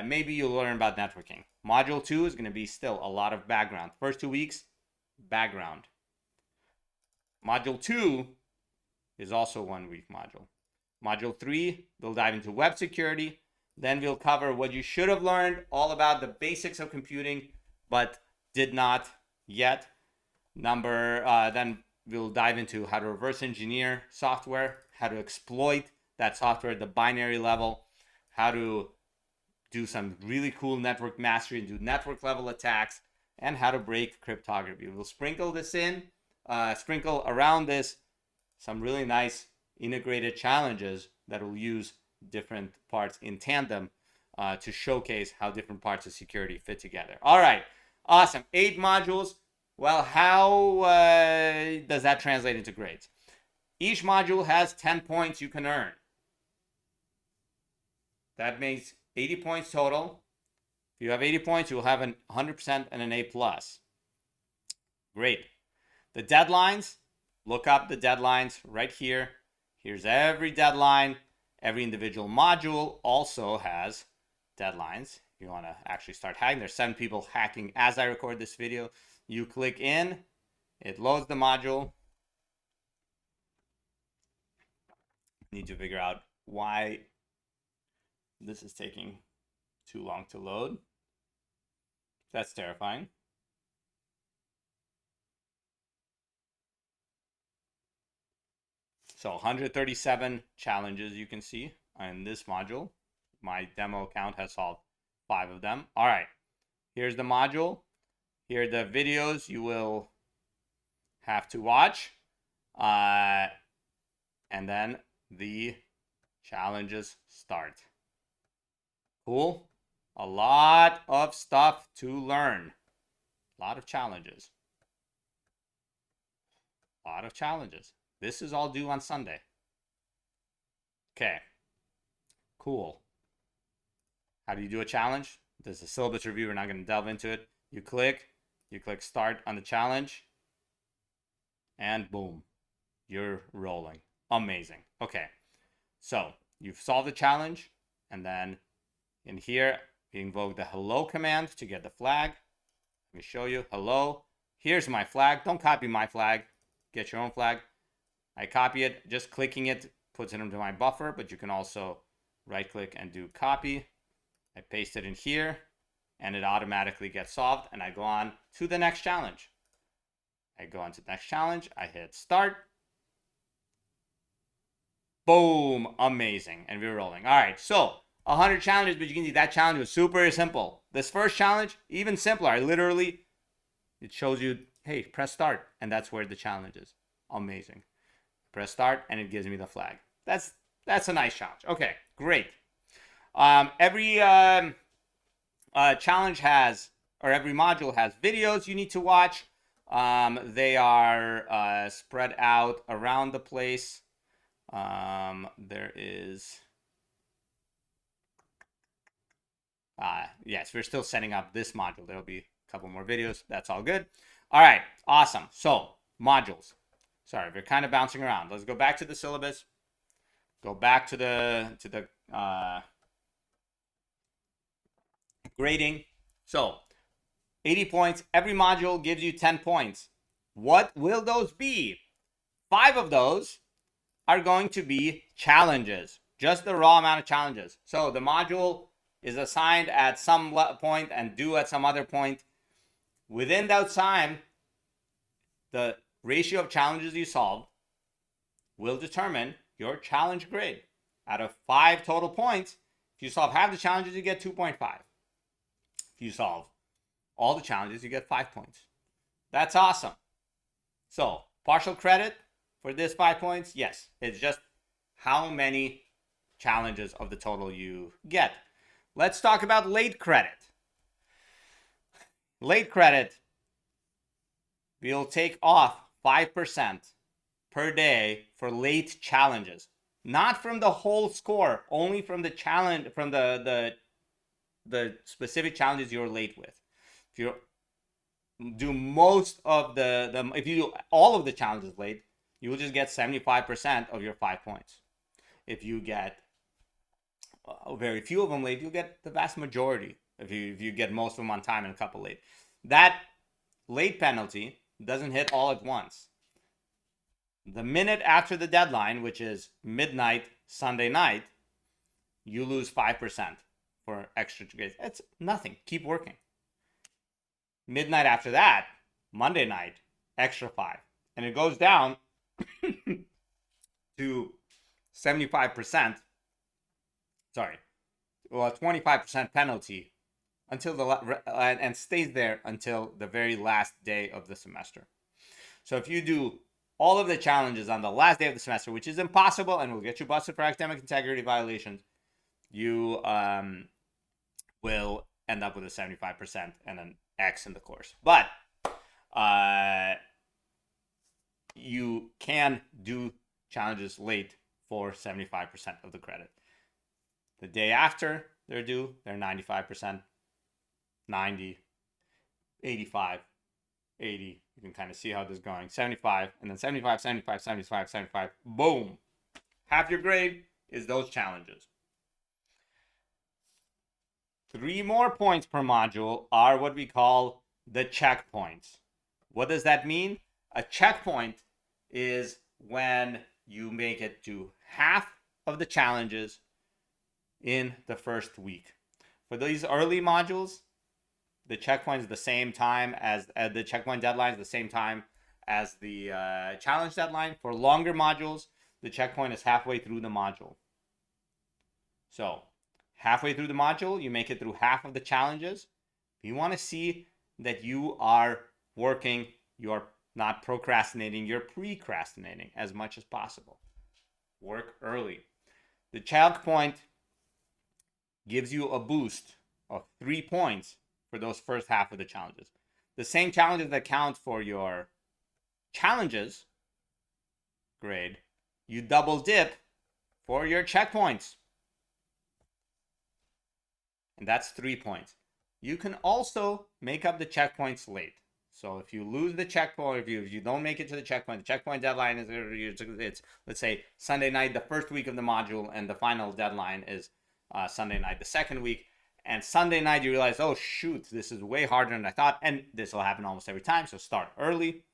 Maybe you'll learn about networking. Module 2 is going to be still a lot of background. First 2 weeks, background. Module 2, is also 1 week module. Module 3, we'll dive into web security. Then we'll cover what you should have learned, all about the basics of computing, but did not yet. Then we'll dive into how to reverse engineer software, how to exploit that software at the binary level, how to do some really cool network mastery and do network level attacks, and how to break cryptography. We'll sprinkle around this some really nice integrated challenges that will use different parts in tandem to showcase how different parts of security fit together. All right, awesome. 8 modules. Well, how does that translate into grades? Each module has 10 points you can earn. That makes 80 points total. If you have 80 points, you'll have a 100% and an A+. Great. The deadlines, look up the deadlines right here. Here's every deadline. Every individual module also has deadlines. If you want to actually start hacking, there's 7 people hacking as I record this video. You click in, it loads the module. Need to figure out why this is taking too long to load. That's terrifying. So 137 challenges you can see in this module. My demo account has solved 5 of them. All right, here's the module. Here are the videos you will have to watch. And then the challenges start. Cool. A lot of stuff to learn. A lot of challenges. A lot of challenges. This is all due on Sunday. Okay. Cool. How do you do a challenge? There's a syllabus review. We're not going to delve into it. You click start on the challenge, and boom, you're rolling. Amazing. Okay. So you've solved the challenge, and then in here, you invoke the hello command to get the flag. Let me show you. Hello. Here's my flag. Don't copy my flag. Get your own flag. I copy it. Just clicking it puts it into my buffer, but you can also right click and do copy. I paste it in here, and it automatically gets solved, and I go on to the next challenge. I go on to the next challenge. I hit start. Boom. Amazing. And we're rolling. All right. So 100 challenges, but you can see that challenge was super simple. This first challenge, even simpler. It shows you, hey, press start. And that's where the challenge is. Amazing. Press start, and it gives me the flag. That's a nice challenge. Okay, great. Every challenge has, or every module has videos you need to watch. They are spread out around the place. There is, yes, we're still setting up this module. There'll be a couple more videos. That's all good. All right, awesome. So modules. Sorry, we're kind of bouncing around. Let's go back to the syllabus. Go back to the grading. So 80 points. Every module gives you 10 points. What will those be? 5 of those are going to be challenges, just the raw amount of challenges. So the module is assigned at some point and due at some other point. Within that time, the ratio of challenges you solve will determine your challenge grade. Out of 5 total points, if you solve half the challenges, you get 2.5. If you solve all the challenges, you get 5 points. That's awesome. So partial credit for this 5 points, yes, it's just how many challenges of the total you get. Let's talk about late credit. Late credit, we'll take off 5% per day for late challenges. Not from the whole score, only from the challenge, from the specific challenges you're late with. If you do most of if you do all of the challenges late, you will just get 75% of your 5 points. If you get very few of them late, you'll get the vast majority. If you get most of them on time and a couple late. That late penalty doesn't hit all at once. The minute after the deadline, which is midnight Sunday night, you lose 5% for extra grades. It's nothing. Keep working. Midnight after that, Monday night, extra 5. And it goes down to 75%. Sorry, well, 25% penalty until and stays there until the very last day of the semester. So if you do all of the challenges on the last day of the semester, which is impossible and will get you busted for academic integrity violations, you will end up with a 75% and an X in the course. But you can do challenges late for 75% of the credit. The day after they're due, they're 95%, 90, 85, 80. You can kind of see how this is going. 75, and then 75, 75, 75, 75. Boom. Half your grade is those challenges. 3 more points per module are what we call the checkpoints. What does that mean? A checkpoint is when you make it to half of the challenges in the first week. For these early modules, the checkpoint is the same time as the checkpoint deadline is the same time as the challenge deadline. For longer modules, the checkpoint is halfway through the module. So halfway through the module, you make it through half of the challenges. If you want to see that you are working, you're not procrastinating, you're precrastinating as much as possible. Work early. The checkpoint gives you a boost of 3 points for those first half of the challenges. The same challenges that count for your challenges grade, you double dip for your checkpoints. And that's 3 points. You can also make up the checkpoints late. So if you lose the checkpoint, if you don't make it to the checkpoint deadline is, it's, let's say, Sunday night, the first week of the module, and the final deadline is Sunday night, the second week. And Sunday night, you realize, oh, shoot, this is way harder than I thought. And this will happen almost every time. So start early,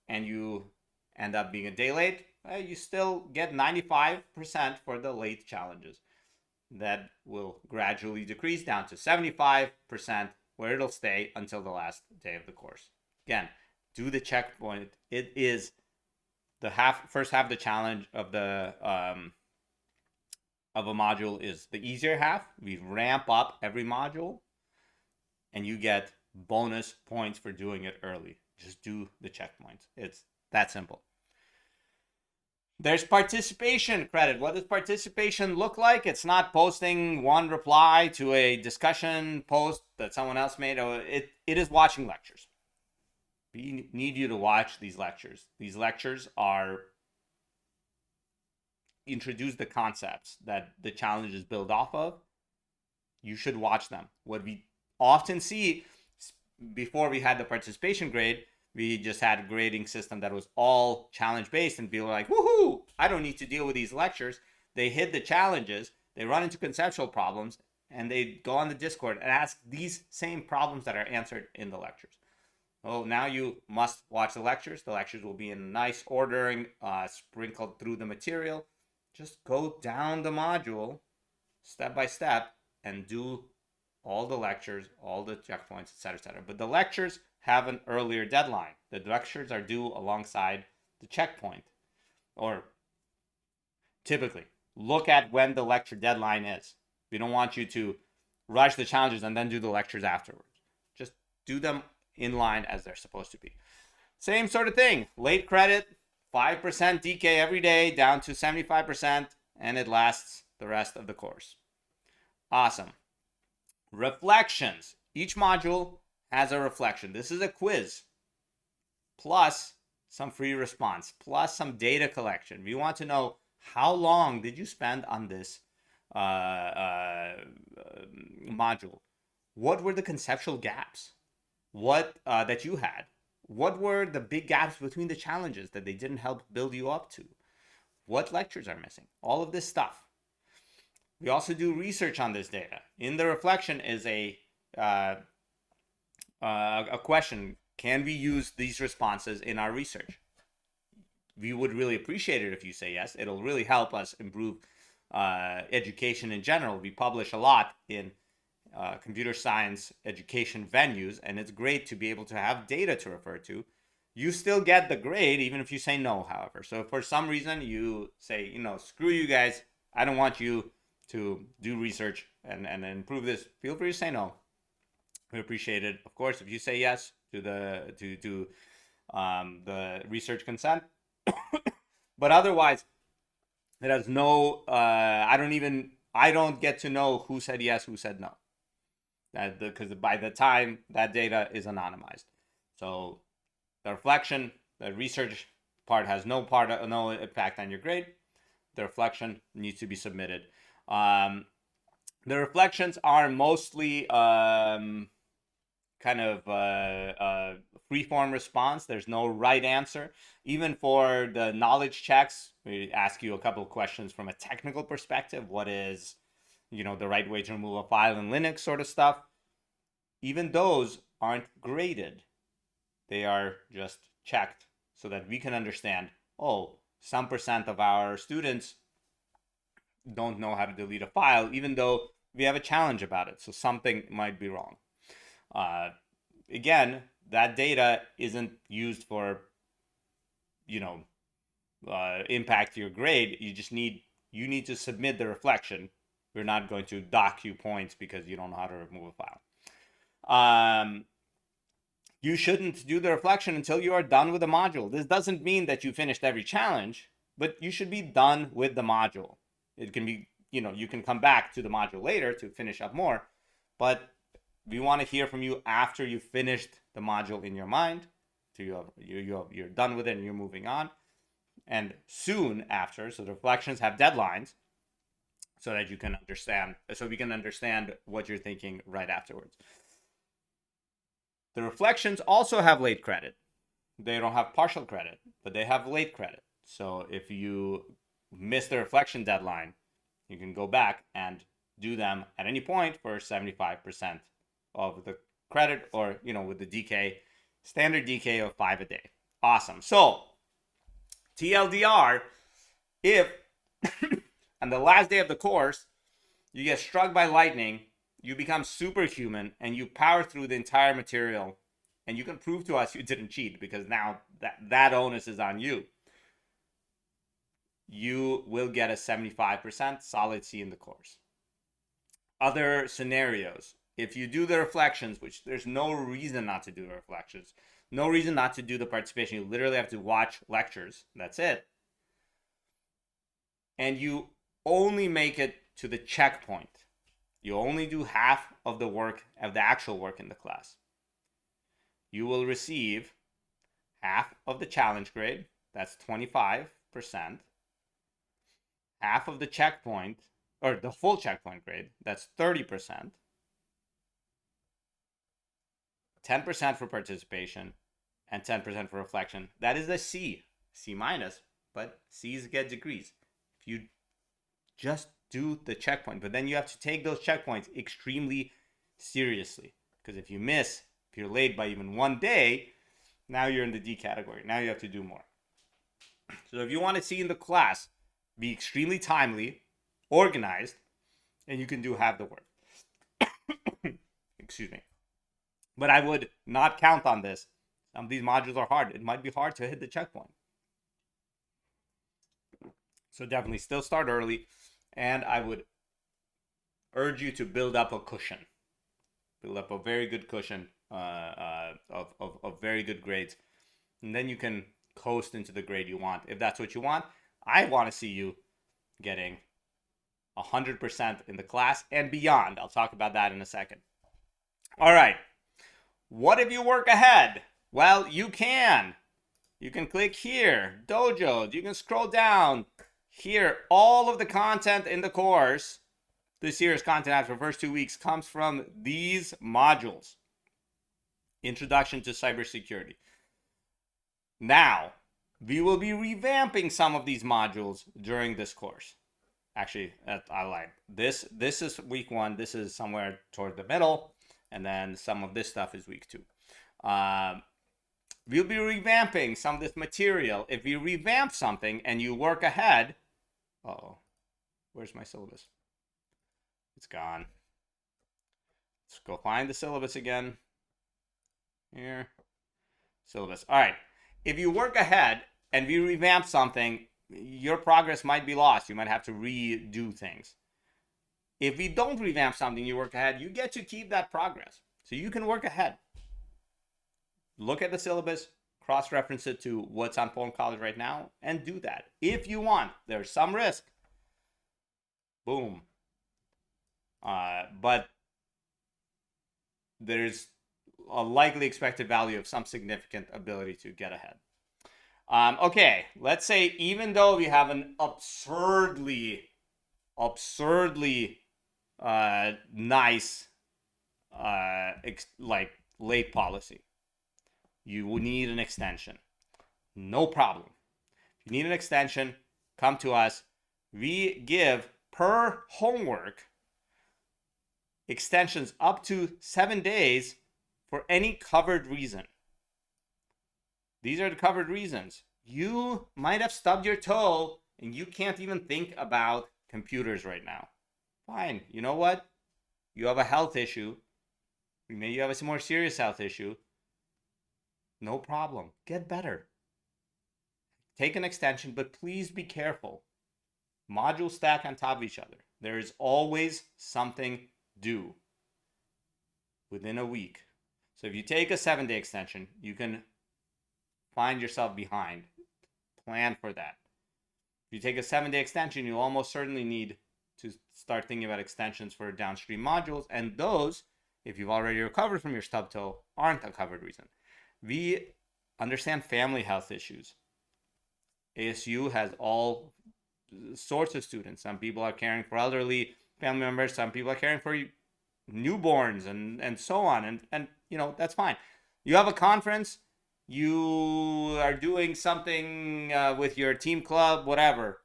and you end up being a day late. You still get 95% for the late challenges. That will gradually decrease down to 75%, where it'll stay until the last day of the course. Again, do the checkpoint. It is the first half of the challenge of the of a module is the easier half. We ramp up every module, and you get bonus points for doing it early. Just do the checkpoints. It's that simple. There's participation credit. What does participation look like? It's not posting one reply to a discussion post that someone else made. It is watching lectures. We need you to watch these lectures. These lectures introduce the concepts that the challenges build off of. You should watch them. What we often see, before we had the participation grade, we just had a grading system that was all challenge based, and people were like, woohoo, I don't need to deal with these lectures. They hit the challenges, they run into conceptual problems, and they go on the Discord and ask these same problems that are answered in the lectures. Oh, now you must watch the lectures. The lectures will be in nice ordering, sprinkled through the material. Just go down the module step by step and do all the lectures, all the checkpoints, etc., etc. But the lectures have an earlier deadline. The lectures are due alongside the checkpoint. Or typically, look at when the lecture deadline is. We don't want you to rush the challenges and then do the lectures afterwards. Just do them in line as they're supposed to be. Same sort of thing. Late credit, 5% DK every day down to 75%, and it lasts the rest of the course. Awesome. Reflections. Each module has a reflection. This is a quiz, plus some free response, plus some data collection. We want to know, how long did you spend on this module? What were the conceptual gaps that you had? What were the big gaps between the challenges that they didn't help build you up to? What lectures are missing? All of this stuff. We also do research on this data. In the reflection is a question: can we use these responses in our research? we would really appreciate it if you say yes. It'll really help us improve education in general. We publish a lot in computer science education venues, and it's great to be able to have data to refer to. You still get the grade even if you say no, however. So if for some reason you say, screw you guys, I don't want you to do research and improve this, feel free to say no. We appreciate it. Of course, if you say yes to the research consent, but otherwise, it has no. I don't get to know who said yes, who said no. Because by the time that data is anonymized, so the reflection, the research part has no impact on your grade. The reflection needs to be submitted. The reflections are mostly kind of free-form response. There's no right answer. Even for the knowledge checks, we ask you a couple of questions from a technical perspective. What is, the right way to remove a file in Linux sort of stuff. Even those aren't graded. They are just checked so that we can understand, some percent of our students don't know how to delete a file, even though we have a challenge about it. So something might be wrong. Again, that data isn't used for, impact your grade. You need to submit the reflection. We're not going to dock you points because you don't know how to remove a file. You shouldn't do the reflection until you are done with the module. This doesn't mean that you finished every challenge, but you should be done with the module. It can be, you can come back to the module later to finish up more, but we want to hear from you after you finished the module in your mind. You're done with it and you're moving on. And soon after, so the reflections have deadlines so that you can understand, so we can understand what you're thinking right afterwards. The reflections also have late credit. They don't have partial credit, but they have late credit. So if you miss the reflection deadline, you can go back and do them at any point for 75% of the credit, or, with the DK, standard DK of 5 a day. Awesome. So TLDR, if on the last day of the course, you get struck by lightning, you become superhuman, and you power through the entire material, and you can prove to us you didn't cheat, because now that onus is on you, you will get a 75% solid C in the course. Other scenarios, if you do the reflections, which there's no reason not to do the reflections, no reason not to do the participation, you literally have to watch lectures, that's it, and you only make it to the checkpoint, you only do half of the work, of the actual work in the class, you will receive half of the challenge grade, that's 25%, half of the checkpoint, or the full checkpoint grade, that's 30%, 10% for participation, and 10% for reflection. That is a C minus, but C's get degrees. If you just do the checkpoint, but then you have to take those checkpoints extremely seriously, because if you miss, if you're late by even 1 day, now you're in the D category. Now you have to do more. So if you want to see in the class, be extremely timely, organized, and you can do half the work. Excuse me. But I would not count on this. Some of these modules are hard. It might be hard to hit the checkpoint. So definitely still start early. And I would urge you to build up a cushion. Build up a very good cushion of very good grades. And then you can coast into the grade you want. If that's what you want, I want to see you getting 100% in the class and beyond. I'll talk about that in a second. All right. What if you work ahead? Well, you can. You can click here, Dojo. You can scroll down here. All of the content in the course, this year's content after the first 2 weeks, comes from these modules. Introduction to Cybersecurity. Now, we will be revamping some of these modules during this course. Actually, I lied. This is week 1. This is somewhere toward the middle. And then some of this stuff is week 2. we'll be revamping some of this material. If we revamp something and you work ahead, uh-oh, where's my syllabus? It's gone. Let's go find the syllabus again. Here, syllabus. All right. If you work ahead and we revamp something, your progress might be lost. You might have to redo things. If we don't revamp something, you work ahead, you get to keep that progress. So you can work ahead. Look at the syllabus, cross-reference it to what's on pwn.college right now, and do that. If you want, there's some risk. Boom. But there's a likely expected value of some significant ability to get ahead. Okay, let's say even though we have an absurdly nice like late policy, you will need an extension. No problem. If you need an extension, come to us. We give per homework extensions up to 7 days for any covered reason. These are the covered reasons. You might have stubbed your toe and you can't even think about computers right now. Fine. You know what? You have a health issue. Maybe you have a more serious health issue. No problem. Get better. Take an extension, but please be careful. Modules stack on top of each other. There is always something due within a week. So if you take a 7-day extension, you can find yourself behind. Plan for that. If you take a 7-day extension, you almost certainly need to start thinking about extensions for downstream modules. And those, if you've already recovered from your stub toe, aren't a covered reason. We understand family health issues. ASU has all sorts of students. Some people are caring for elderly family members. Some people are caring for newborns and so on. And you know, that's fine. You have a conference. You are doing something with your team club, whatever.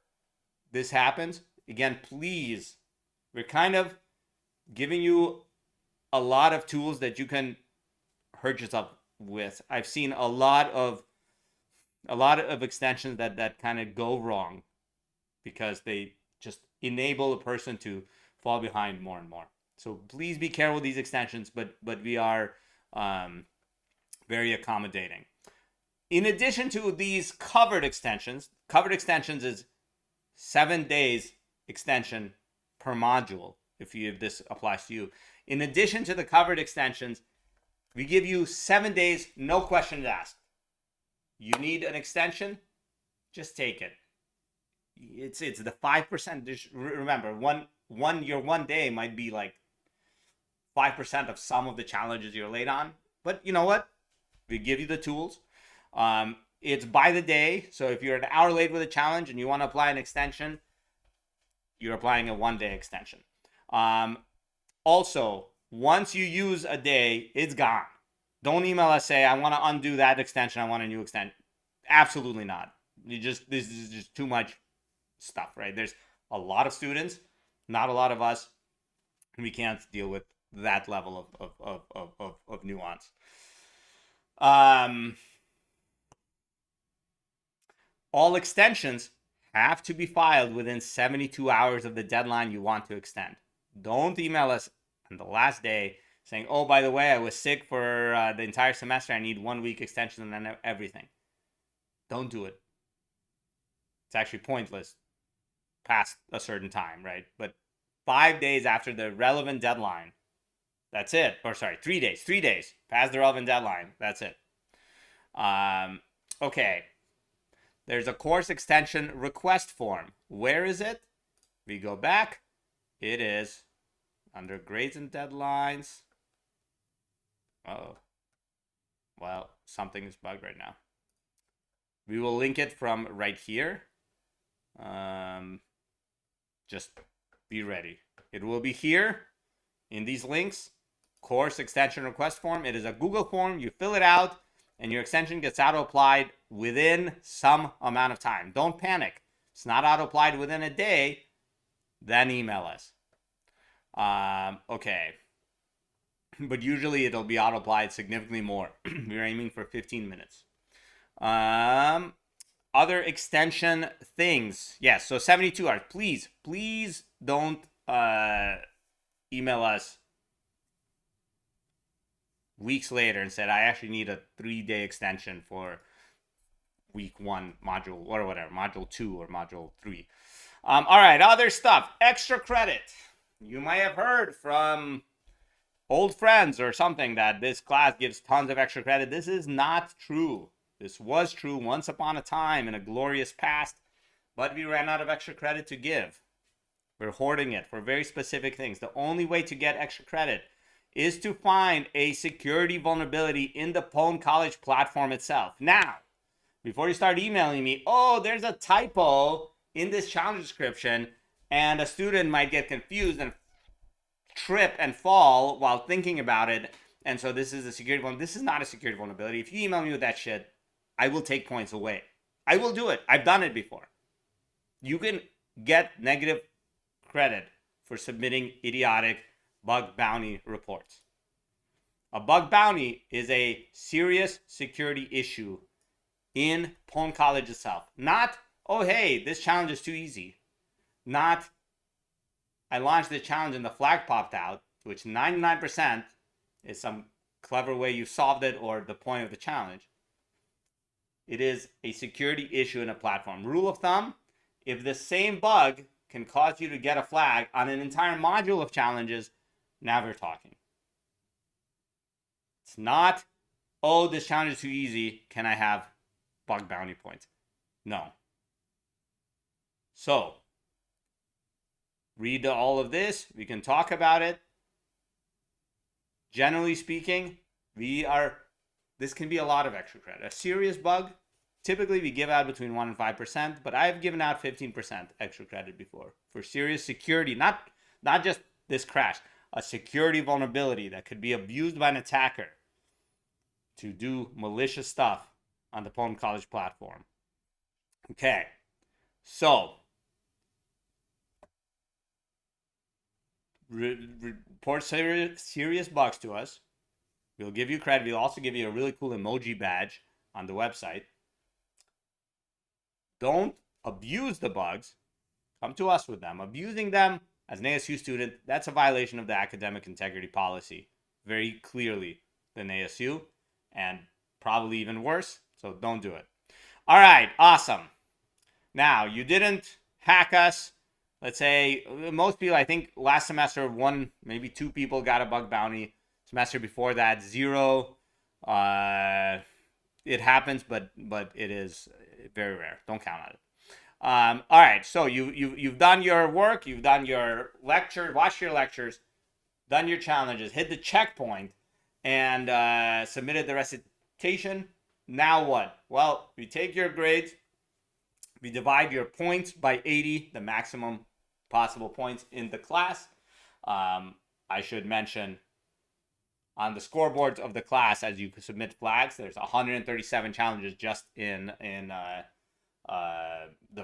This happens. Again, please, we're kind of giving you a lot of tools that you can hurt yourself with. I've seen a lot of extensions that kind of go wrong because they just enable a person to fall behind more and more. So please be careful with these extensions, but we are very accommodating. In addition to these covered extensions is 7 days extension per module if this applies to you. In addition to the covered extensions, we give you 7 days, no questions asked. You need an extension, just take it. It's the 5%. Just remember, your 1 day might be like 5% of some of the challenges you're late on. But you know what? We give you the tools. It's by the day. So if you're an hour late with a challenge and you want to apply an extension, you're applying a 1-day extension. Also, once you use a day, it's gone. Don't email us, say, I want to undo that extension. I want a new extension. Absolutely not. This is just too much stuff, right? There's a lot of students, not a lot of us. We can't deal with that level of nuance. All extensions have to be filed within 72 hours of the deadline you want to extend. Don't email us on the last day saying, oh, by the way, I was sick for the entire semester. I need 1 week extension and then everything. Don't do it. It's actually pointless past a certain time, right? But 5 days after the relevant deadline, that's it. Or sorry, 3 days. 3 days past the relevant deadline. That's it. Okay. There's a course extension request form. Where is it? We go back. It is under grades and deadlines. Oh. Well, something is bugged right now. We will link it from right here. Just be ready. It will be here in these links. Course extension request form. It is a Google form. You fill it out and your extension gets auto-applied within some amount of time. Don't panic. It's not auto-applied within a day. Then email us. Okay. But usually it'll be auto-applied significantly more. We're aiming for 15 minutes. Other extension things. Yes, so 72 hours. Please don't email us weeks later and said, I actually need a 3-day extension for week 1 module or whatever, module 2 or module 3. All right, other stuff. Extra credit. You might have heard from old friends or something that this class gives tons of extra credit. This is not true. This was true once upon a time in a glorious past, but we ran out of extra credit to give. We're hoarding it for very specific things. The only way to get extra credit is to find a security vulnerability in the pwn.college platform itself. Now, before you start emailing me, oh, there's a typo in this challenge description, and a student might get confused and trip and fall while thinking about it, and so this is a security vulnerability. This is not a security vulnerability. If you email me with that shit, I will take points away. I will do it. I've done it before. You can get negative credit for submitting idiotic bug bounty reports. A bug bounty is a serious security issue in pwn.college itself. Not, oh, hey, this challenge is too easy. Not, I launched the challenge and the flag popped out, which 99% is some clever way you solved it or the point of the challenge. It is a security issue in a platform. Rule of thumb, if the same bug can cause you to get a flag on an entire module of challenges, now we're talking. It's not, oh, this challenge is too easy, can I have bug bounty points? No. So, read all of this. We can talk about it. Generally speaking, this can be a lot of extra credit. A serious bug, typically we give out between 1% and 5%, but I've given out 15% extra credit before for serious security, not just this crash, a security vulnerability that could be abused by an attacker to do malicious stuff on the pwn.college platform. Okay, so report serious bugs to us. We'll give you credit. We'll also give you a really cool emoji badge on the website. Don't abuse the bugs. Come to us with them. Abusing them as an ASU student, that's a violation of the academic integrity policy. Very clearly than ASU, and probably even worse. So don't do it. All right, awesome. Now, you didn't hack us. Let's say most people, I think last semester, 1, maybe 2 people got a bug bounty. Semester before that, 0. It happens, but it is very rare. Don't count on it. All right, so you've done your work, you've done your lecture, watched your lectures, done your challenges, hit the checkpoint, and submitted the recitation. Now what? Well, we take your grades, we divide your points by 80, the maximum possible points in the class. I should mention, on the scoreboards of the class, as you submit flags, there's 137 challenges just in the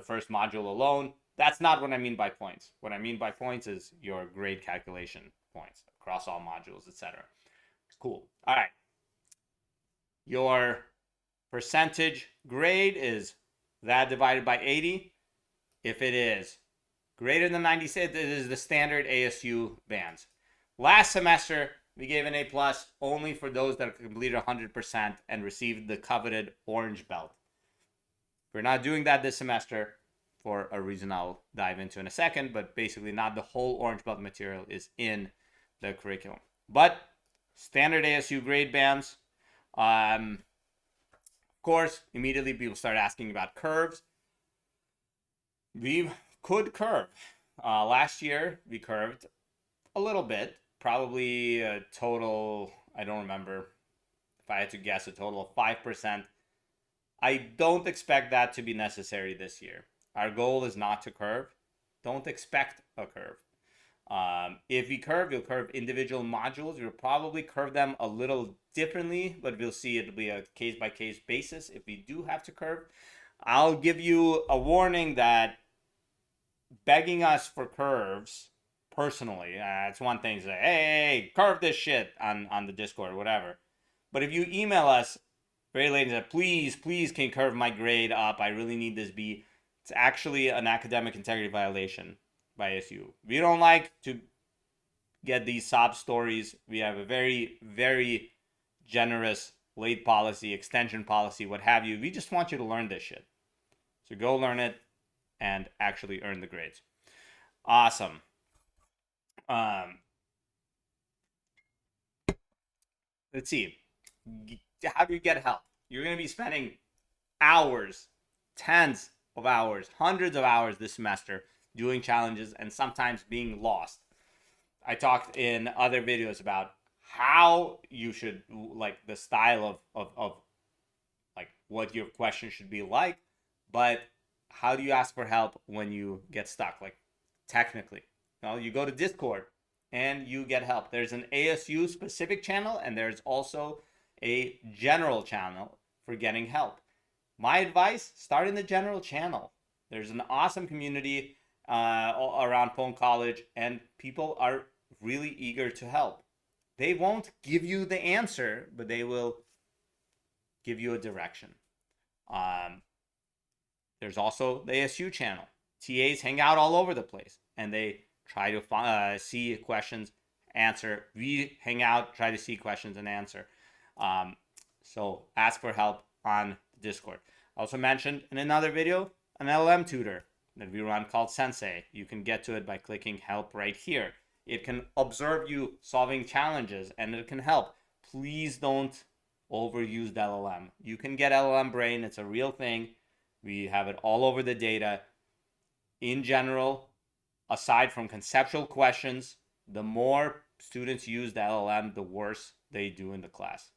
first module alone. That's not what I mean by points. What I mean by points is your grade calculation points across all modules, etc. Cool. All right. Your percentage grade is that divided by 80. If it is greater than 96, it is the standard ASU bands. Last semester, we gave an A+ only for those that completed 100% and received the coveted orange belt. We're not doing that this semester for a reason I'll dive into in a second, but basically not the whole orange belt material is in the curriculum. But standard ASU grade bands. Of course, immediately people start asking about curves. We could curve. Last year, we curved a little bit, probably a total, I don't remember, if I had to guess, a total of 5%. I don't expect that to be necessary this year. Our goal is not to curve. Don't expect a curve. If we curve, we'll curve individual modules. We'll probably curve them a little differently, but we'll see it'll be a case-by-case basis if we do have to curve. I'll give you a warning that begging us for curves, personally, it's one thing to say, hey, curve this shit on the Discord or whatever. But if you email us very late and said, please can you curve my grade up. I really need this B. It's actually an academic integrity violation by ASU. We don't like to get these sob stories. We have a very, very generous late policy, extension policy, what have you. We just want you to learn this shit. So go learn it and actually earn the grades. Awesome. Let's see. How do you get help? You're going to be spending hours, tens of hours, hundreds of hours this semester doing challenges and sometimes being lost. I talked in other videos about how you should, like, the style of like what your question should be like, but how do you ask for help when you get stuck? Like, technically, you go to Discord and you get help. There's an ASU specific channel and there's also a general channel for getting help. My advice, start in the general channel. There's an awesome community around pwn.college and people are really eager to help. They won't give you the answer, but they will give you a direction. There's also the ASU channel. TAs hang out all over the place and they try to see questions, answer. We hang out, try to see questions and answer. So ask for help on Discord. I also mentioned in another video an LLM tutor that we run called Sensei. You can get to it by clicking help right here. It can observe you solving challenges and it can help. Please don't overuse the LLM. You can get LLM brain. It's a real thing. We have it all over the data. In general, aside from conceptual questions, the more students use the LLM, the worse they do in the class.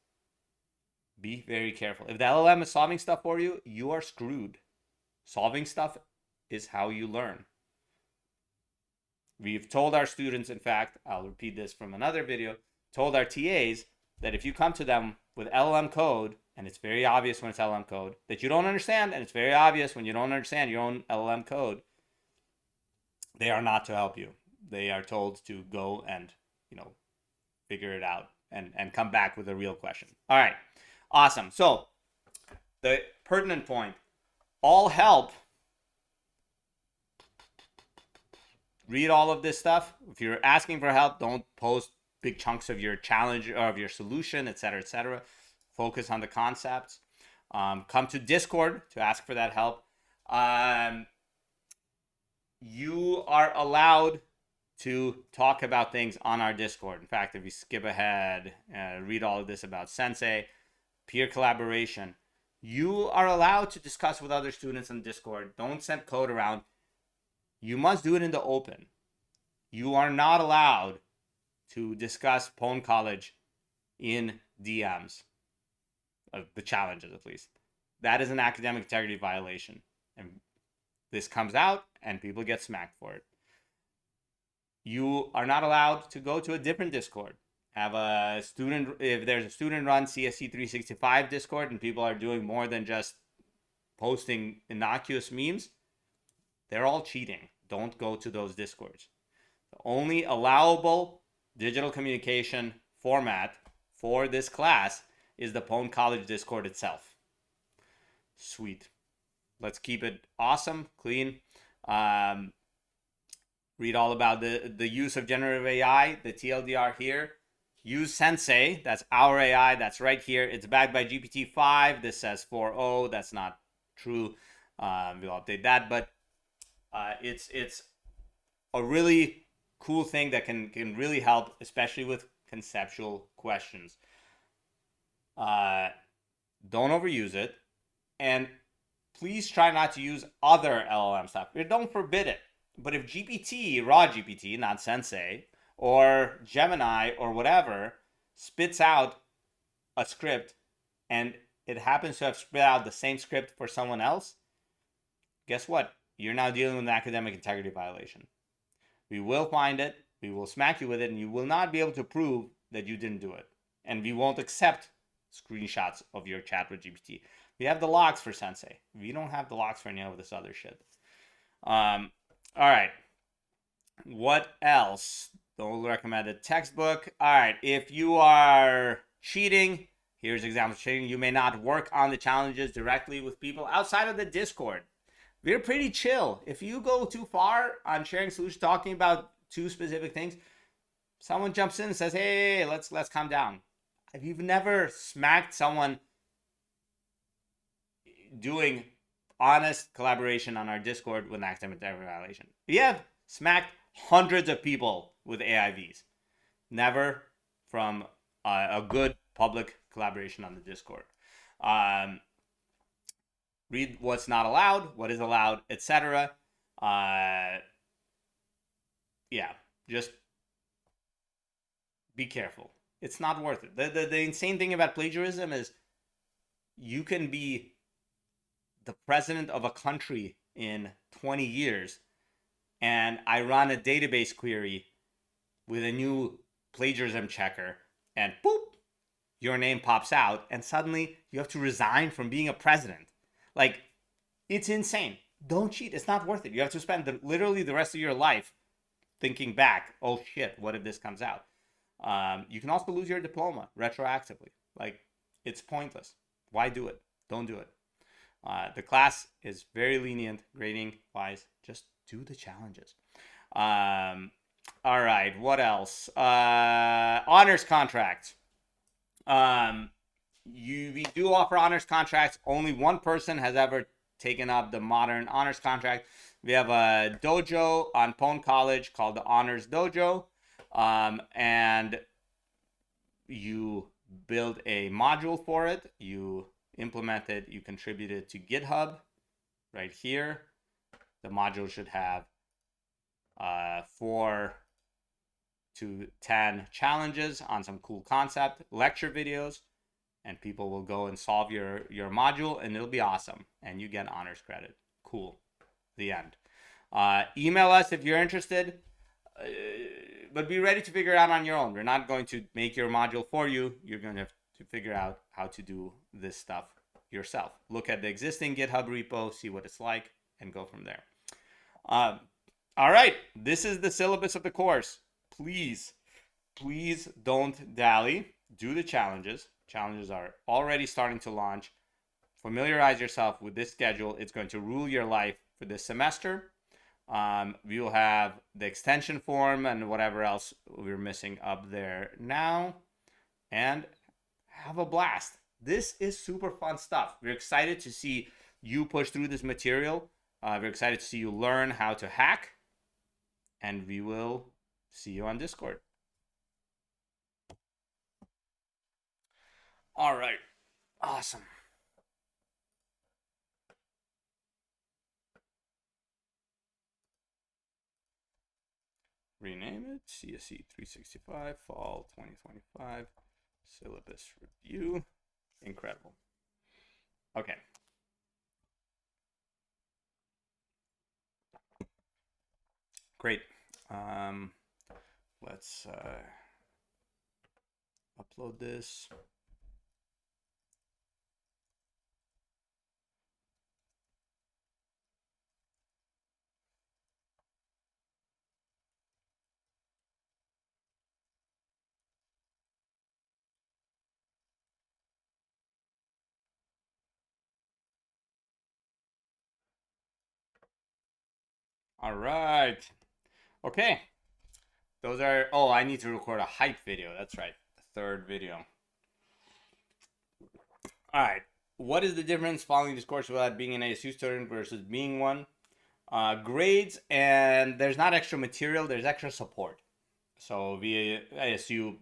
Be very careful. If the LLM is solving stuff for you, you are screwed. Solving stuff is how you learn. We've told our students, in fact, I'll repeat this from another video, told our TAs that if you come to them with LLM code, and it's very obvious when it's LLM code, that you don't understand, and it's very obvious when you don't understand your own LLM code, they are not to help you. They are told to go and, figure it out and come back with a real question. All right. Awesome. So the pertinent point, all help. Read all of this stuff. If you're asking for help, don't post big chunks of your challenge or of your solution, etc., etc. Focus on the concepts. Come to Discord to ask for that help. You are allowed to talk about things on our Discord. In fact, if you skip ahead, read all of this about Sensei, peer collaboration, you are allowed to discuss with other students on Discord. Don't send code around. You must do it in the open. You are not allowed to discuss pwn.college in DMs, the challenges at least. That is an academic integrity violation. And this comes out and people get smacked for it. You are not allowed to go to a different Discord. Have a student, if there's a student run CSE365 Discord and people are doing more than just posting innocuous memes, they're all cheating. Don't go to those Discords. The only allowable digital communication format for this class is the pwn.college Discord itself. Sweet. Let's keep it awesome, clean. Read all about the use of generative AI, the TLDR here. Use Sensei, that's our AI, that's right here. It's backed by GPT-5. This says 4.0, that's not true. We'll update that, but it's a really cool thing that can really help, especially with conceptual questions. Don't overuse it, and please try not to use other LLM stuff. Don't forbid it. But if GPT, raw GPT, not Sensei, or Gemini, or whatever, spits out a script, and it happens to have spit out the same script for someone else, guess what? You're now dealing with an academic integrity violation. We will find it, we will smack you with it, and you will not be able to prove that you didn't do it. And we won't accept screenshots of your chat with GPT. We have the logs for Sensei. We don't have the logs for any of this other shit. All right. What else? Don't recommend a textbook. All right. If you are cheating, Here's examples showing you may not work on the challenges directly with people outside of the Discord. We're pretty chill. If you go too far on sharing solutions, talking about two specific things, someone jumps in and says, "Hey, let's calm down." If you've never smacked someone doing honest collaboration on our Discord with an academic violation, we have smacked hundreds of people with AIVs. Never from a good public collaboration on the Discord. Read what's not allowed, what is allowed, etc. Yeah, just be careful. It's not worth it. The insane thing about plagiarism is you can be the president of a country in 20 years, and I run a database query with a new plagiarism checker, and boop, your name pops out, and suddenly you have to resign from being a president. Like, it's insane. Don't cheat. It's not worth it. You have to spend literally the rest of your life thinking back, oh shit, what if this comes out? You can also lose your diploma retroactively. Like, it's pointless. Why do it? Don't do it. The class is very lenient grading wise. Just do the challenges. All right, what else? Honors contracts. We do offer honors contracts. Only one person has ever taken up the modern honors contract. We have a dojo on pwn.college called the Honors Dojo, and you build a module for it. You implement it. You contribute it to GitHub right here. The module should have 4 to 10 challenges on some cool concept, lecture videos, and people will go and solve your module, and it'll be awesome, and you get honors credit. Cool. The end. Email us if you're interested, but be ready to figure it out on your own. We're not going to make your module for you. You're going to have to figure out how to do this stuff yourself. Look at the existing GitHub repo, see what it's like, and go from there. All right, this is the syllabus of the course. Please don't dally. Do the challenges. Challenges are already starting to launch. Familiarize yourself with this schedule. It's going to rule your life for this semester. We will have the extension form and whatever else we're missing up there now. And have a blast. This is super fun stuff. We're excited to see you push through this material. We're excited to see you learn how to hack. And we will see you on Discord. All right. Awesome. Rename it CSE365 Fall 2025 Syllabus Review. Incredible. Okay. Great. Let's upload this. All right. Okay. Those are, oh, I need to record a hype video. That's right. The third video. All right. What is the difference following this course without being an ASU student versus being one? Grades, and there's not extra material, there's extra support. So via ASU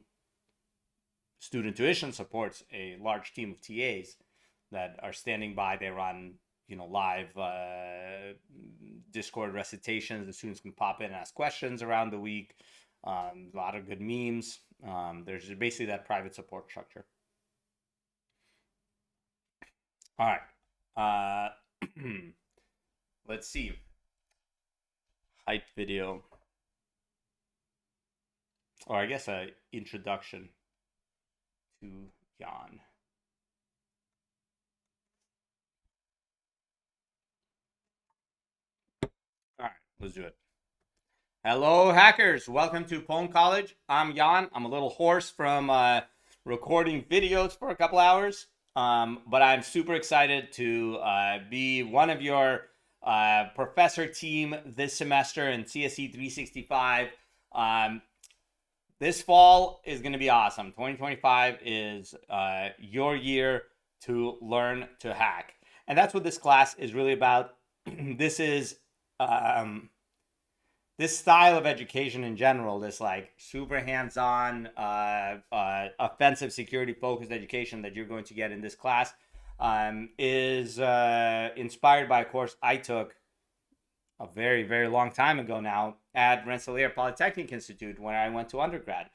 student tuition supports a large team of TAs that are standing by. They run, live Discord recitations. The students can pop in and ask questions around the week. A lot of good memes. There's basically that private support structure. All right. Let's see. Hype video. Or I guess an introduction to Jan. All right, let's do it. Hello, hackers. Welcome to pwn.college. I'm Jan. I'm a little hoarse from recording videos for a couple hours. But I'm super excited to be one of your professor team this semester in CSE 365. This fall is going to be awesome. 2025 is your year to learn to hack. And that's what this class is really about. This is this style of education in general, this like super hands-on, offensive security focused education that you're going to get in this class is inspired by a course I took a very, very long time ago now at Rensselaer Polytechnic Institute when I went to undergrad.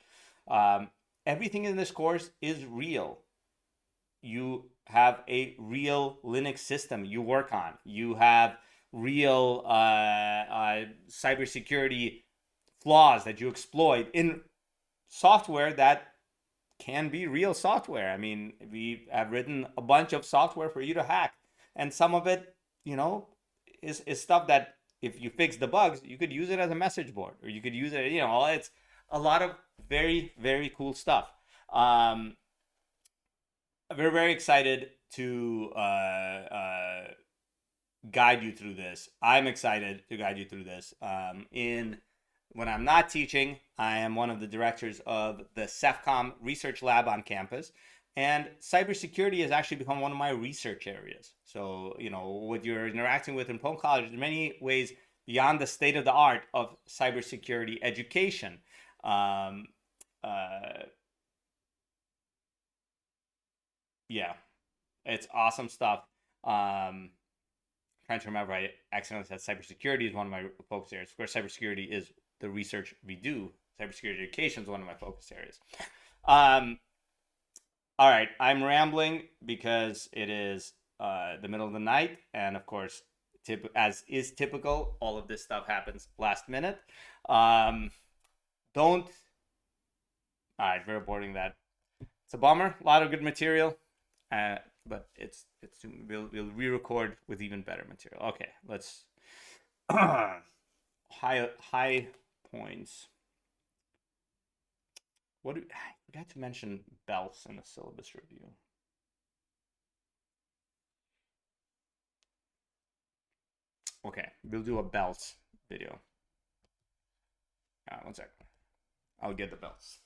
Everything in this course is real. You have a real Linux system you work on. You have real cybersecurity flaws that you exploit in software that can be real software. I mean, we have written a bunch of software for you to hack, and some of it, is stuff that if you fix the bugs, you could use it as a message board, or you could use it, it's a lot of very, very cool stuff. We're very excited to guide you through this. I'm excited to guide you through this. When I'm not teaching, I am one of the directors of the CEFCOM research lab on campus, and cybersecurity has actually become one of my research areas. So, what you're interacting with in pwn.college, in many ways beyond the state of the art of cybersecurity education. Yeah, it's awesome stuff. Trying to remember, I accidentally said cybersecurity is one of my focus areas. Of course, cybersecurity is the research we do. Cybersecurity education is one of my focus areas. All right, I'm rambling because it is the middle of the night, and of course, as is typical, all of this stuff happens last minute. All right, we're aborting that. It's a bummer. A lot of good material. But we'll re-record with even better material. Okay, let's high points. I forgot to mention belts in the syllabus review. Okay, we'll do a belts video. One sec. I'll get the belts.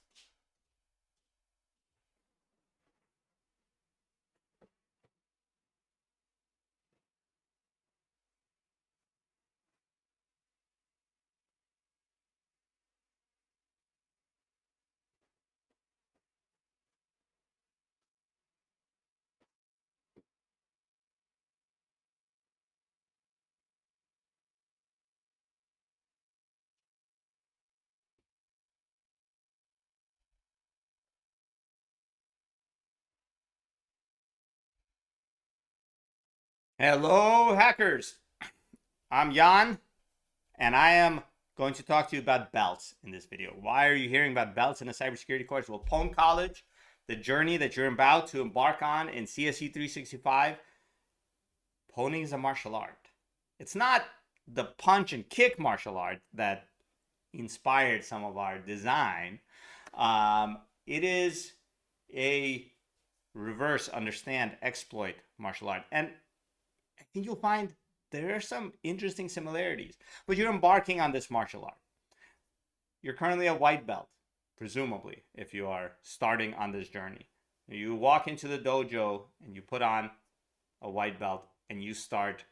Hello, hackers. I'm Jan, and I am going to talk to you about belts in this video. Why are you hearing about belts in a cybersecurity course? Well, pwn.college, the journey that you're about to embark on in CSE 365, pwning is a martial art. It's not the punch and kick martial art that inspired some of our design. It is a reverse understand exploit martial art. And I think you'll find there are some interesting similarities. But you're embarking on this martial art. You're currently a white belt, presumably, if you are starting on this journey. You walk into the dojo and you put on a white belt and you start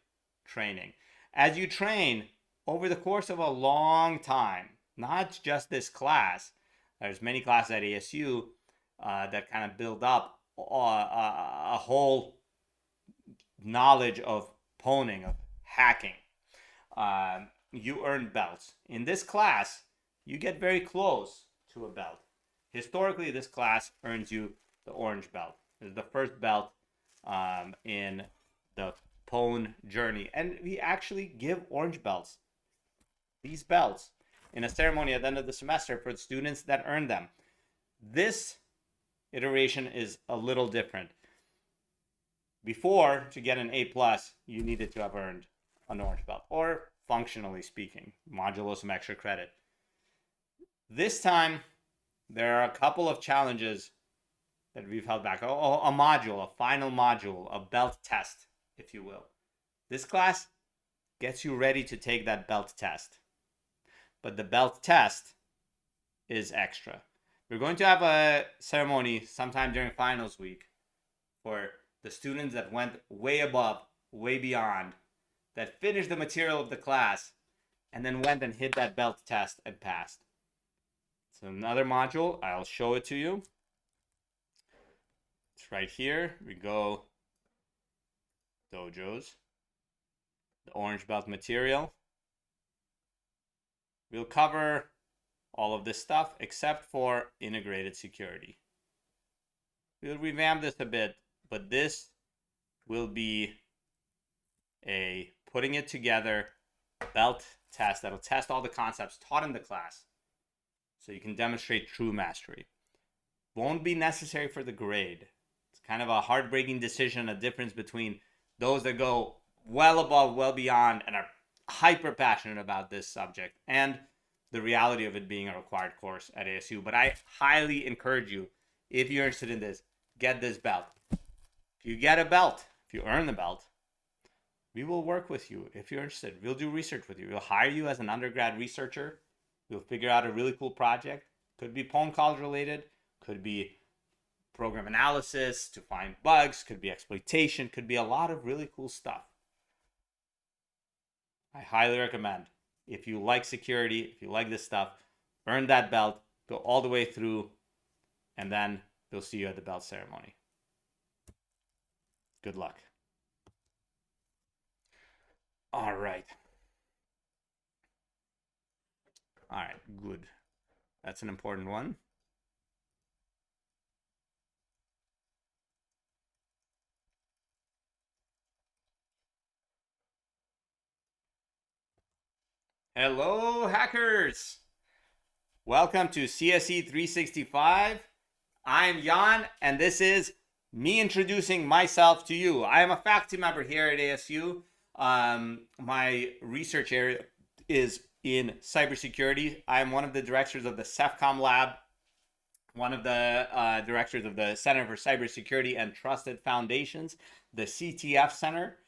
training. As you train over the course of a long time, not just this class, there's many classes at ASU that kind of build up a whole knowledge of pwning, of hacking. You earn belts. In this class, you get very close to a belt. Historically, this class earns you the orange belt. It's the first belt in the pwn journey. And we actually give orange belts, these belts, in a ceremony at the end of the semester for the students that earn them. This iteration is a little different. Before, to get an A+, you needed to have earned an orange belt, or functionally speaking, modulo some extra credit. This time, there are a couple of challenges that we've held back. A module, a final module, a belt test, if you will. This class gets you ready to take that belt test. But the belt test is extra. We're going to have a ceremony sometime during finals week for the students that went way above, way beyond, that finished the material of the class, and then went and hit that belt test and passed. So another module, I'll show it to you. It's right here. We go dojos, the orange belt material. We'll cover all of this stuff except for integrated security. We'll revamp this a bit, but this will be a putting it together belt test that'll test all the concepts taught in the class so you can demonstrate true mastery. Won't be necessary for the grade. It's kind of a heartbreaking decision, a difference between those that go well above, well beyond, and are hyper passionate about this subject, and the reality of it being a required course at ASU. But I highly encourage you, if you're interested in this, get this belt. If you get a belt, if you earn the belt, we will work with you. If you're interested, we'll do research with you. We'll hire you as an undergrad researcher. We'll figure out a really cool project. Could be pwn.college related, could be program analysis to find bugs, could be exploitation, could be a lot of really cool stuff. I highly recommend, if you like security, if you like this stuff, earn that belt, go all the way through, and then we'll see you at the belt ceremony. Good luck. All right. All right, good. That's an important one. Hello, hackers. Welcome to CSE365. I'm Jan, and this is me introducing myself to you. I am a faculty member here at ASU. My research area is in cybersecurity. I am one of the directors of the CEFCOM lab, one of the directors of the Center for Cybersecurity and Trusted Foundations, the CTF Center.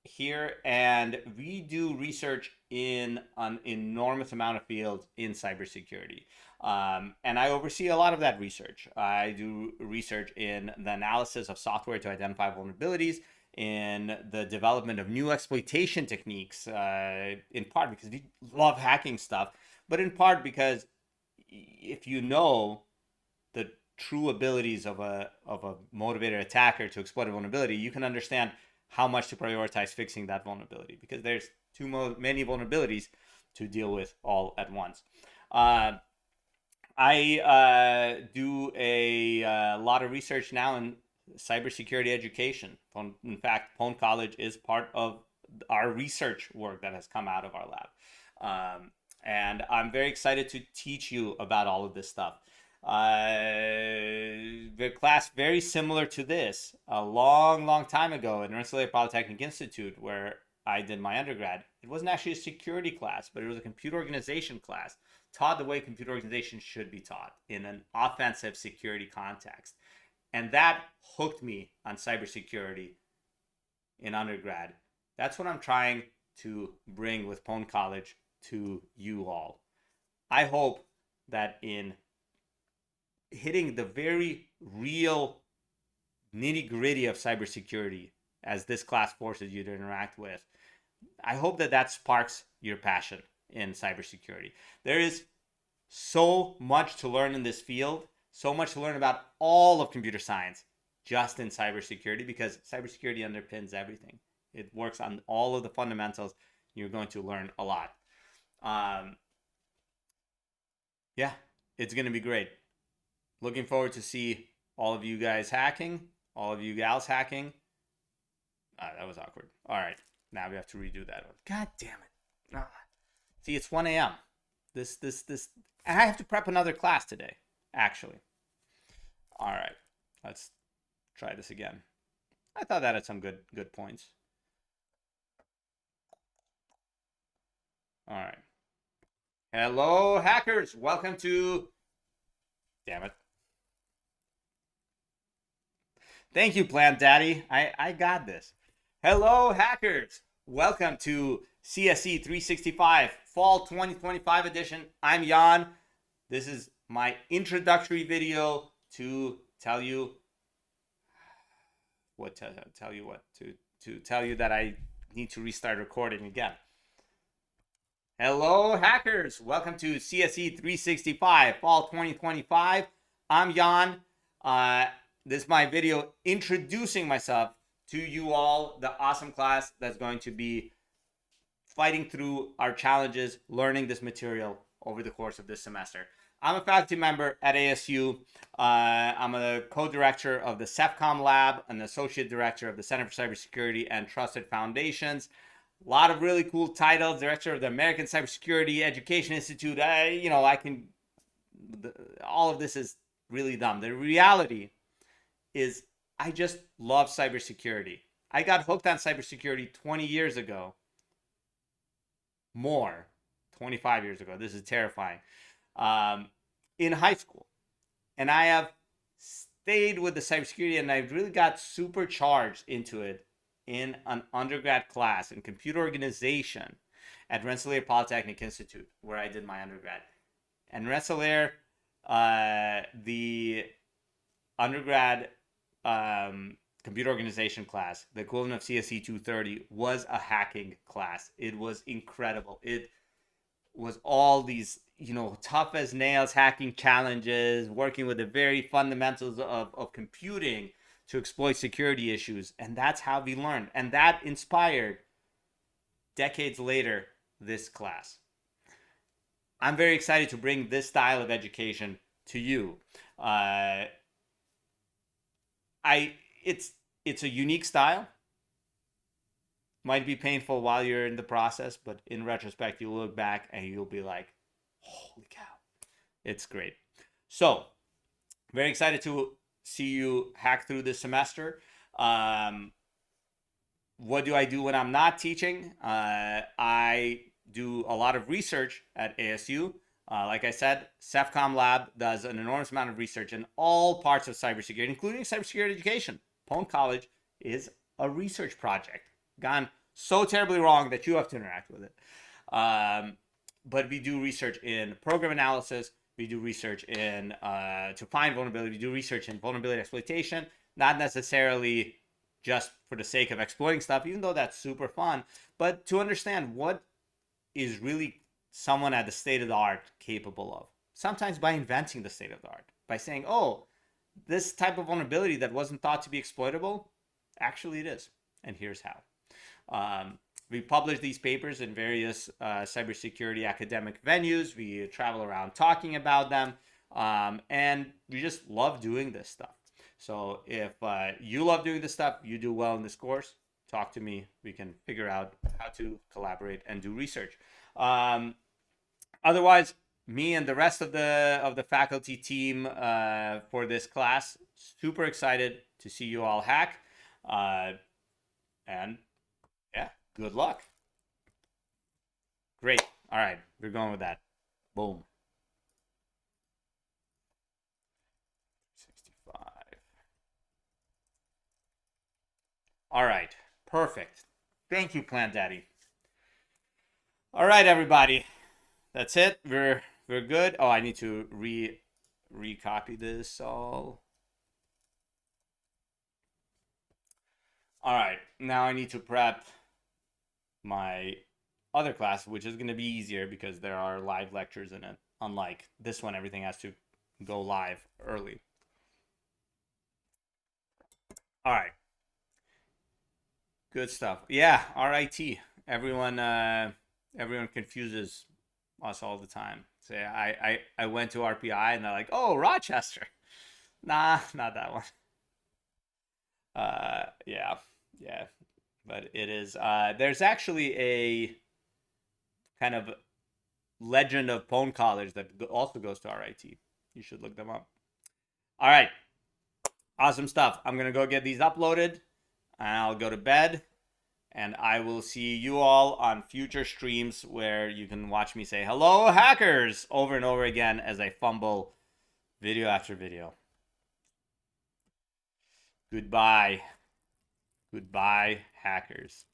Here, and we do research in an enormous amount of fields in cybersecurity. And I oversee a lot of that research. I do research in the analysis of software to identify vulnerabilities, in the development of new exploitation techniques, in part because we love hacking stuff, but in part because if you know the true abilities of a motivated attacker to exploit a vulnerability, you can understand how much to prioritize fixing that vulnerability, because there's too many vulnerabilities to deal with all at once. I do a lot of research now in cybersecurity education. In fact, pwn.college is part of our research work that has come out of our lab. And I'm very excited to teach you about all of this stuff. The class very similar to this a long time ago at Rensselaer Polytechnic Institute, where I did my undergrad. It wasn't actually a security class, but it was a computer organization class, taught the way computer organization should be taught in an offensive security context. And that hooked me on cybersecurity in undergrad. That's what I'm trying to bring with pwn.college to you all. I hope that in hitting the very real nitty-gritty of cybersecurity, as this class forces you to interact with, I hope that that sparks your passion in cybersecurity. There is so much to learn in this field, so much to learn about all of computer science just in cybersecurity, because cybersecurity underpins everything. It works on all of the fundamentals. You're going to learn a lot. Yeah, it's going to be great. Looking forward to see all of you guys hacking, all of you gals hacking. That was awkward. All right, now we have to redo that one. God damn it. See, it's 1 a.m. This. And I have to prep another class today, actually. All right, let's try this again. I thought that had some good points. All right. Hello, hackers. Welcome to... Damn it. Thank you, Plant Daddy. I got this. Hello, hackers. Welcome to CSE 365 Fall 2025 edition. I'm Jan. This is my introductory video to tell you that I need to restart recording again. Hello, hackers. Welcome to CSE 365 Fall 2025. I'm Jan. This is my video introducing myself to you all, the awesome class that's going to be fighting through our challenges, learning this material over the course of this semester. I'm a faculty member at ASU. I'm a co-director of the CEFCOM Lab, an associate director of the Center for Cybersecurity and Trusted Foundations. A lot of really cool titles. Director of the American Cybersecurity Education Institute. All of this is really dumb. The reality is I just love cybersecurity. I got hooked on cybersecurity 20 years ago. More, 25 years ago. This is terrifying. In high school. And I have stayed with the cybersecurity, and I really got supercharged into it in an undergrad class in computer organization at Rensselaer Polytechnic Institute, where I did my undergrad. And Rensselaer, the undergrad computer organization class, the equivalent of CSE 230, was a hacking class. It was incredible. It was all these, tough as nails hacking challenges, working with the very fundamentals of computing to exploit security issues. And that's how we learned. And that inspired, decades later, this class. I'm very excited to bring this style of education to you. It's a unique style. Might be painful while you're in the process, but in retrospect, you'll look back and you'll be like, holy cow, it's great. So, very excited to see you hack through this semester. What do I do when I'm not teaching? I do a lot of research at ASU. Like I said, CEFCOM Lab does an enormous amount of research in all parts of cybersecurity, including cybersecurity education. pwn.college is a research project gone so terribly wrong that you have to interact with it. But we do research in program analysis. We do research in to find vulnerability. We do research in vulnerability exploitation, not necessarily just for the sake of exploiting stuff, even though that's super fun, but to understand what is really someone at the state of the art capable of. Sometimes by inventing the state of the art, by saying, oh, this type of vulnerability that wasn't thought to be exploitable, actually it is. And here's how. We publish these papers in various cybersecurity academic venues. We travel around talking about them. And we just love doing this stuff. So if you love doing this stuff, you do well in this course, talk to me. We can figure out how to collaborate and do research. Otherwise, me and the rest of the faculty team for this class, super excited to see you all hack. And yeah, good luck. Great. All right, we're going with that. Boom. 65. All right, perfect. Thank you, Plant Daddy. All right, everybody. That's it. We're good. Oh, I need to recopy this all. All right, now I need to prep my other class, which is going to be easier because there are live lectures in it. Unlike this one, everything has to go live early. All right. Good stuff. Yeah, RIT. Everyone confuses us all the time. Say I went to RPI and they're like, oh, Rochester. Nah, not that one. Yeah. But it is there's actually a kind of legend of Pwn College that also goes to RIT. You should look them up. All right. Awesome stuff. I'm going to go get these uploaded and I'll go to bed. And I will see you all on future streams where you can watch me say, hello, hackers, over and over again as I fumble video after video. Goodbye. Goodbye, hackers.